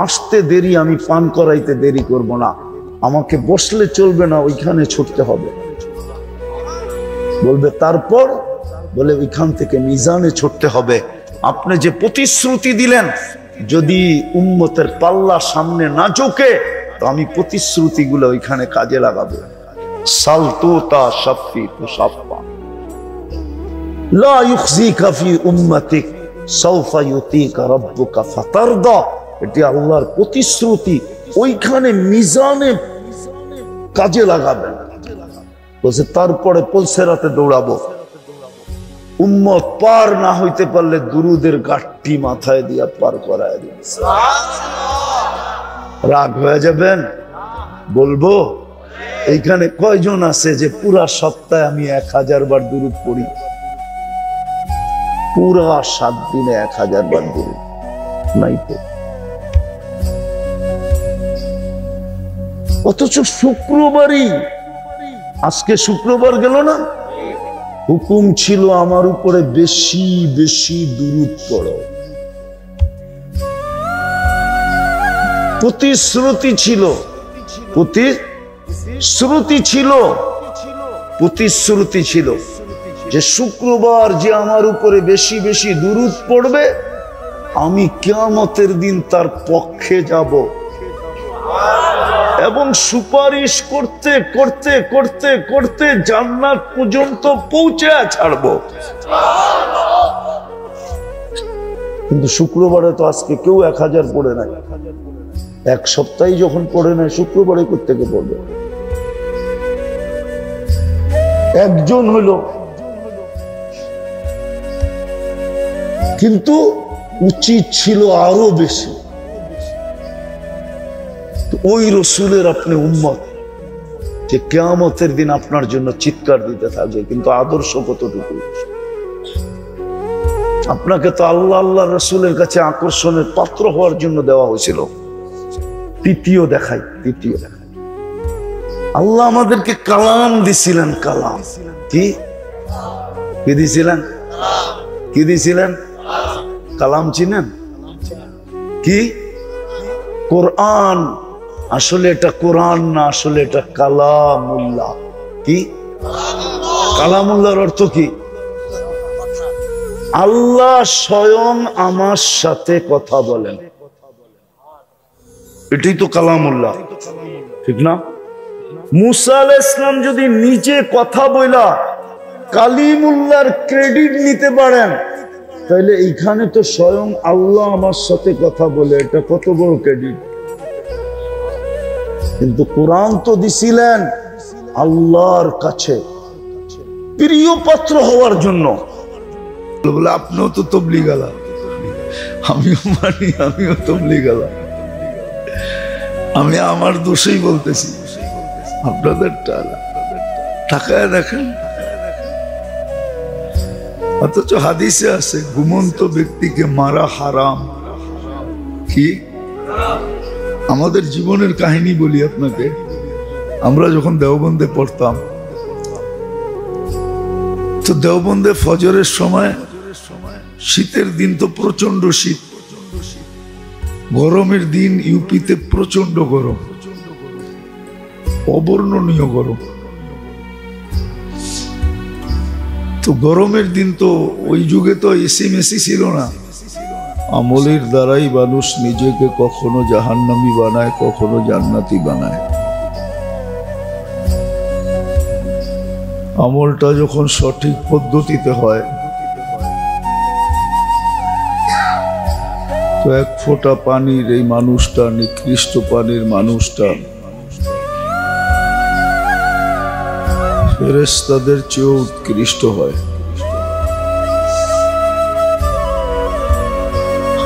আসতে দেরি আমি পান করাইতে দেরি করব না, আমাকে বসলে চলবে না, ওইখানে ছুটতে হবে। বলবে তারপর, বলে ওইখান থেকে মিজানে ছুটতে হবে। আপনি যে প্রতিশ্রুতি দিলেন, যদি উম্মতের পাল্লা সামনে না ঝুঁকে তো আমি প্রতিশ্রুতিগুলো ওইখানে কাজে লাগাবো। সালতুতা শাফি তুশাফা লা ইউখজিকা ফি উম্মতিক সাউফা ইউতিকা রাব্বুকা ফাতারদা, এটি আল্লাহর প্রতিশ্রুতি, ওইখানে মিজানে কাজে লাগাবেন। বলছে তারপরে পুলসেরাতে দৌড়াবো, উম্মত পার না হইতে পারলে দুরুদের গাঠটি মাথায় দিয়া পার করায় দিন। রাগ হয়ে যাবেন? বলবো এইখানে কয়জন আছে যে পুরা সপ্তাহে আমি 1000 বার দুরুদ পড়ি? পুরা 7 দিনে 1000 বার দুরুদ নাই তো। অথচ শুক্রবারই, আজকে শুক্রবার গেল না, হুকুম ছিল আমার উপরে বেশি বেশি দুরূদ পড়ো। প্রতিশ্রুতি ছিল, প্রতিশ্রুতি ছিল যে শুক্রবার যে আমার উপরে বেশি বেশি দুরূদ পড়বে, আমি কিয়ামতের দিন তার পক্ষে যাব এবং সুপারিশ করতে করতে করতে করতে জান্নাত পর্যন্ত পৌঁছে ছাড়বো। কিন্তু শুক্রবারে তো আজকে কেউ 1000 পড়ে নাই, এক সপ্তাহে যখন পড়ে নাই, শুক্রবারে কোত্থেকে পড়বে? একজন হলো, কিন্তু উচিত ছিল আরো বেশি। ওই রসুলের আপনি উম্মত, যে কিয়ামতের দিন আপনার জন্য চিৎকার দিতে থাকবে, কিন্তু আদর্শ কতটুকু? আপনাকে তো আল্লাহ আল্লাহ রসুলের কাছে আকর্ষণের পাত্র হওয়ার জন্য দেওয়া হয়েছিল। তৃতীয় দেখাই, আল্লাহ আমাদেরকে কালাম দিছিলেন। কালাম কি দিছিলেন? কি দিছিলেন? কালাম চিনেন? কি? কোরআন। আসলে এটা কোরআন না, আসলে এটা কালামুল্লাহ। কি কালামুল্লাহর অর্থ কি? আল্লাহ স্বয়ং আমার সাথে কথা বলেন, এটাই তো কালামুল্লাহ, ঠিক না? মুসা আলাইহিস সালাম যদি নিজে কথা বলা কালিমুল্লাহর ক্রেডিট নিতে পারেন, তাহলে এইখানে তো স্বয়ং আল্লাহ আমার সাথে কথা বলে, এটা কত বড় ক্রেডিট। কিন্তু কোরআন তো দিছিলেন আল্লাহর কাছে প্রিয় পাত্র হওয়ার জন্য। বলে আপনিও তো তবলিগ আলা, আমিও মানি, আমিও তবলিগ আলা, আমি আমার দোষেই বলতেছি, আপনাদের টাকায় দেখেন অথচ হাদিসে আছে ঘুমন্ত ব্যক্তিকে মারা হারাম। কি আমাদের জীবনের কাহিনী বলি আপনাকে, আমরা যখন দেওবন্দে পড়তাম তো দেওবন্দে ফজরের সময়, শীতের দিন তো প্রচন্ড শীত, গরমের দিন ইউপিতে প্রচন্ড গরম, অবর্ণনীয় গরম। তো গরমের দিন তো ওই যুগে তো এসি মেসি ছিল না। আমলের দ্বারাই মানুষ নিজেকে কখনো জাহান্নামী বানায়, কখনো জান্নাতি বানায়। আমলটা যখন সঠিক পদ্ধতিতে হয় তো এক ফোঁটা পানির এই মানুষটা, নিকৃষ্ট পানির মানুষটা ফেরেশতাদের চেয়েও উৎকৃষ্ট হয়।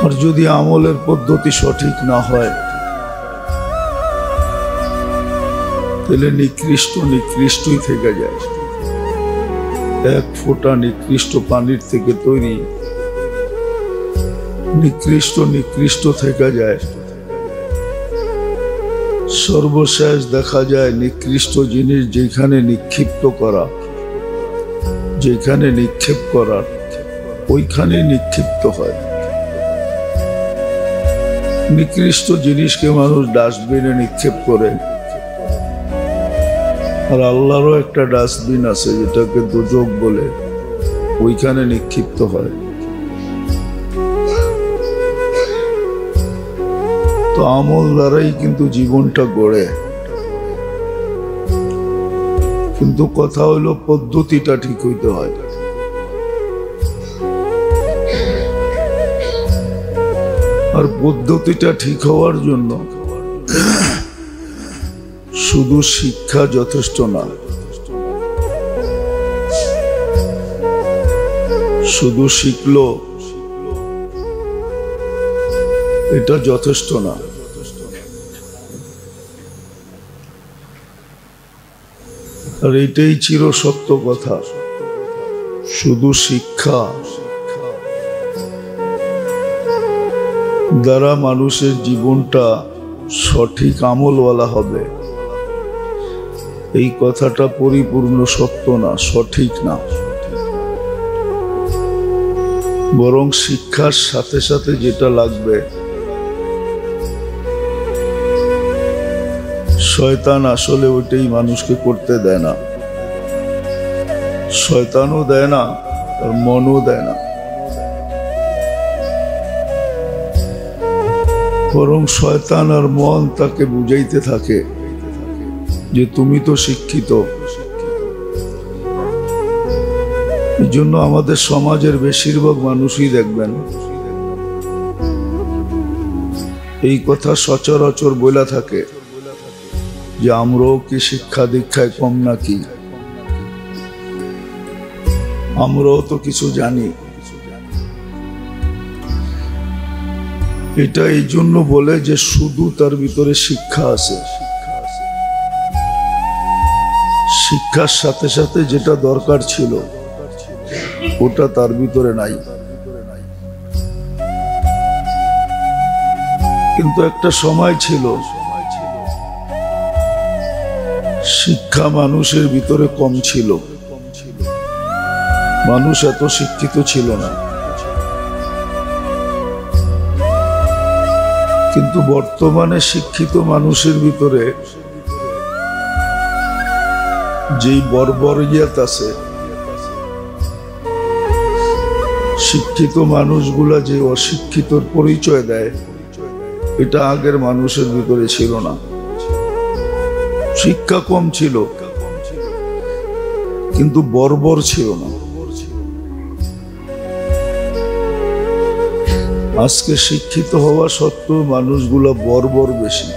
আর যদি আমলের পদ্ধতি সঠিক না হয় তাহলে নিকৃষ্টই থেকে যায়। এক ফোঁটা নিকৃষ্ট পানির থেকে তৈরি নিকৃষ্ট থেকে যায়। সর্বশেষ দেখা যায় নিকৃষ্ট জিনিস যেখানে নিক্ষিপ্ত করা, যেখানে নিক্ষেপ করার ওইখানে নিক্ষিপ্ত হয়। নিকৃষ্ট জিনিসকে মানুষ ডাস্টবিনে নিক্ষেপ করে, আর আল্লাহরও একটা ডাস্টবিন আছে যেটাকে দোজখ বলে, ওইখানে নিক্ষিপ্ত হয়। তো আমল দ্বারাই কিন্তু জীবনটা গড়ে, কিন্তু কথা হইল পদ্ধতিটা ঠিক হইতে হয়। আর পদ্ধতিটা ঠিক হওয়ার জন্য শুধু শিক্ষা যথেষ্ট না, শুধু শিখলো এটা যথেষ্ট না। আর এটাই চির সত্য কথা, শুধু শিক্ষা দ্বারা মানুষের জীবনটা সঠিক আমলওয়ালা হবে, এই কথাটা পরিপূর্ণ সত্য না, সঠিক না। বরং শিক্ষার সাথে সাথে যেটা লাগবে, শয়তান আসলে ওইটাই মানুষকে করতে দেয় না। শয়তানও দেয় না, আর মনও দেয় না। বরং শয়তান আর মন তাকে বুঝাইতে থাকে যে তুমি তো শিক্ষিত। এই জন্য আমাদের সমাজের বেশিরভাগ মানুষই দেখবেন এই কথা সচরাচর বলে থাকে যে আমরাও কি শিক্ষা দীক্ষায় কম নাকি, আমরাও তো কিছু জানি। এটা এই জন্য বলে যে শুধু তার ভিতরে শিক্ষা আছে, শিক্ষার সাথে সাথে যেটা দরকার ছিল ওটা তার ভিতরে নাই। কিন্তু একটা সময় ছিল শিক্ষা মানুষের ভিতরে কম ছিল, মানুষ এত শিক্ষিত ছিল না। কিন্তু বর্তমানে শিক্ষিত মানুষের ভিতরে যেই বর্বরিয়াত আছে, শিক্ষিত মানুষগুলা যে অশিক্ষিতর পরিচয় দেয়, এটা আগের মানুষের ভিতরে ছিল না। শিক্ষা কম ছিল কিন্তু বর্বর ছিল না। আজকে শিক্ষিত হওয়া সত্ত্বেও মানুষগুলা বর্বর বেশি।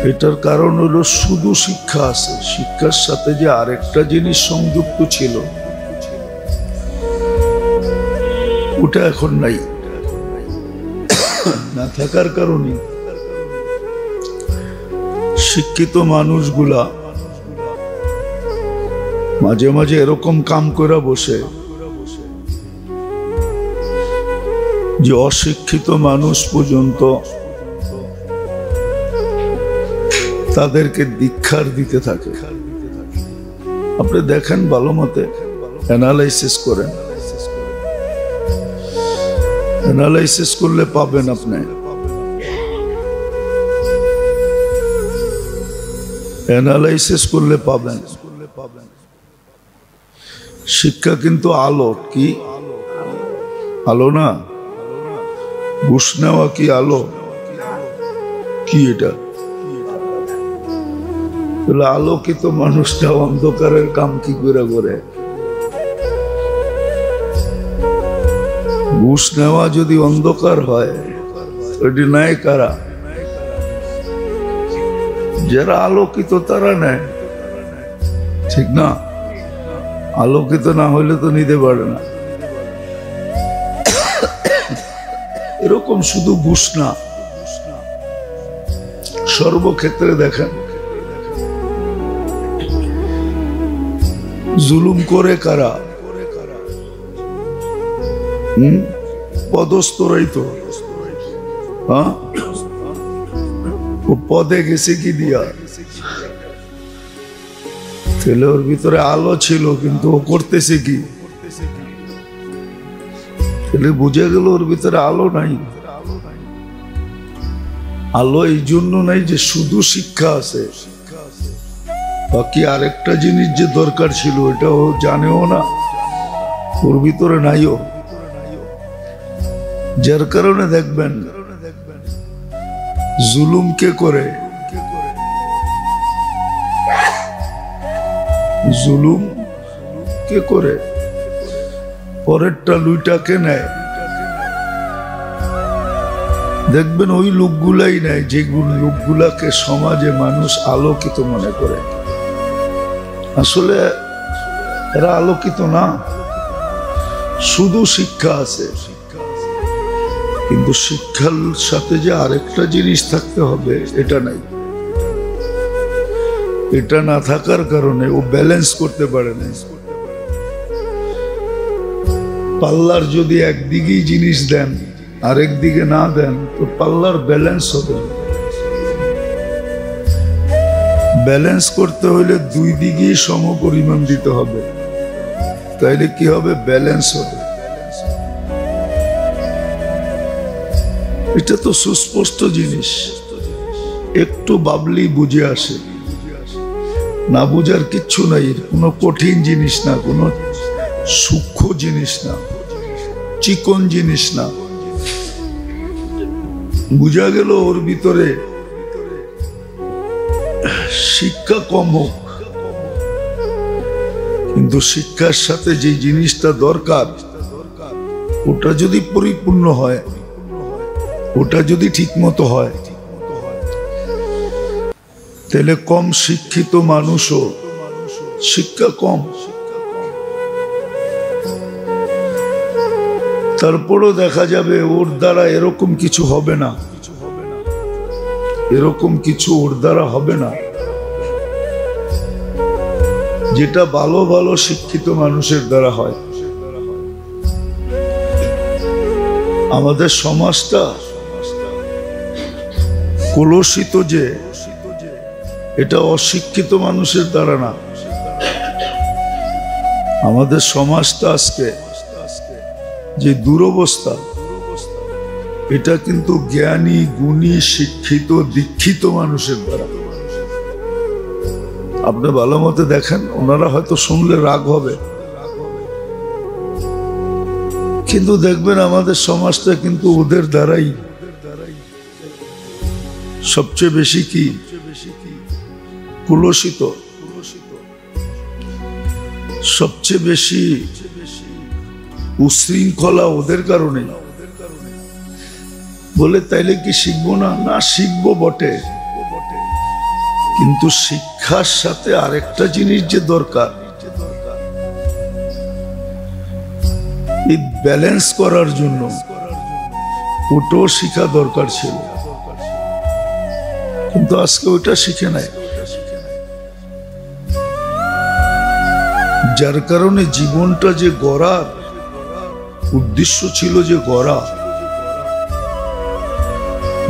এটার কারণ হলো শুধু শিক্ষা আছে, শিক্ষার সাথে যে আরেকটা জিনিস সংযুক্ত ছিল ওটা এখন নাই। না থাকার কারণে শিক্ষিত মানুষগুলা মাঝে মাঝে এরকম কাম করে বসে যে অশিক্ষিত মানুষ পর্যন্ত তাদেরকে দীক্ষার দিতে থাকে। আপনি দেখেন, ভালো মতে অ্যানালাইসিস করেন, অ্যানালাইসিস করলে পাবেন আপনি। অ্যানালাইসিস করলে পাবেন শিক্ষা কিন্তু আলো। কি আলো না? ঘুষ নেওয়া কি আলো? কি এটা? আলোকিত মানুষটা অন্ধকারের কাম কি করে করে? ঘুষ নেওয়া যদি অন্ধকার হয়, এটি নেয় কারা? যারা আলোকিত তারা নেয়, ঠিক না? আলোকিত না হইলে তো নিতে পারে না। এরকম শুধু ঘুষ না, সর্বক্ষেত্রে দেখেন জুলুম করে কারা? পদস্থরাই তো। হ্যাঁ, ও পদে গেছে কি দিয়া? ছেলে ওর ভিতরে আলো ছিল, কিন্তু ও করতেছে কি? ছেলে বুঝে গেল ওর ভিতরে আলো নাই। আলো এই জন্য নাই যে শুধু শিক্ষা আছে, বাকি আরেকটা জিনিস যে দরকার ছিল এটা ও জানেও না, ওর ভিতরে নাইও। যার কারণে দেখবেন জুলুম কে করে? জুলুম কে করে? পরেরটা লুইটাকে নেয়। দেখবেন ওই লোকগুলাই নেয় যেগুলো লোকগুলাকে সমাজে মানুষ আলোকিত মনে করে। আসলে এরা আলোকিত না, শুধু শিক্ষা আছে, কিন্তু শিক্ষার সাথে যে আরেকটা জিনিস থাকতে হবে এটা নাই। এটা না থাকার কারণে ও ব্যালেন্স করতে পারে না। পাল্লার যদি একদিকেই জিনিস দেন, আরেক দিকে না দেন, তো পাল্লার ব্যালেন্স হবে। ব্যালেন্স করতে হলে দুই দিকেই সম পরিমাণ দিতে হবে, তাইলে কি হবে? ব্যালেন্স হবে। এটা তো সুস্পষ্ট জিনিস, একটু ভাবলি বুঝে আসে। না বুঝার কিচ্ছু নাই, কোনো কঠিন জিনিস না, কোনো সূক্ষ্ম জিনিস না, চিকন জিনিস না। বুঝা গেল ওর ভিতরে শিক্ষা কম হোক, কিন্তু শিক্ষার সাথে যে জিনিসটা দরকার ওটা যদি পরিপূর্ণ হয়, ওটা যদি ঠিক মতো হয়, তাহলে কম শিক্ষিত মানুষও শিক্ষা কম, তারপরও দেখা যাবে ওর দ্বারা এরকম কিছু হবে না, এরকম কিছু ওর দ্বারা হবে না যেটা ভালো ভালো শিক্ষিত মানুষের দ্বারা হয়। আমাদের সমাজটা কলুষিত যে, এটা অশিক্ষিত মানুষের দ্বারা না। আমাদের সমাজটা আজকে যে দুরবস্থা, এটা কিন্তু জ্ঞানী, গুণী, শিক্ষিত, দীক্ষিত মানুষের দ্বারা। আপনি ভালো মতো দেখেন, ওনারা হয়তো শুনলে রাগ হবে, কিন্তু দেখবেন আমাদের সমাজটা কিন্তু ওদের দ্বারাই সবচেয়ে বেশি কি কুলসিত, সবচেয়ে বেশি উশৃঙ্খলা ওদের কারণে। বলে তাইলে কি শিখবো না? না, শিখবো বটে, কিন্তু শিক্ষার সাথে আরেকটা জিনিস যে দরকার, এই ব্যালেন্স করার জন্য ওটাও শিখা দরকার ছিল, কিন্তু আজকে ওটা শিখে নাই। যার কারণে জীবনটা যে গড়ার উদ্দেশ্য ছিল, যে গড়া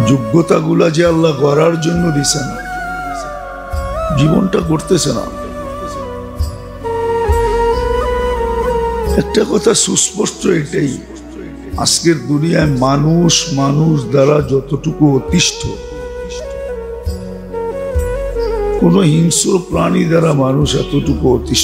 যোগ্যতাগুলা যে আল্লাহ গড়ার জন্য দিছেন, জীবনটা করতেছে না। একটা কথা সুস্পষ্ট, এটাই আজকের দুনিয়ায় মানুষ দ্বারা যতটুকু অতিষ্ঠ, কোন হিংস্র প্রাণী দ্বারা মানুষ এতটুকু অতিষ্ঠ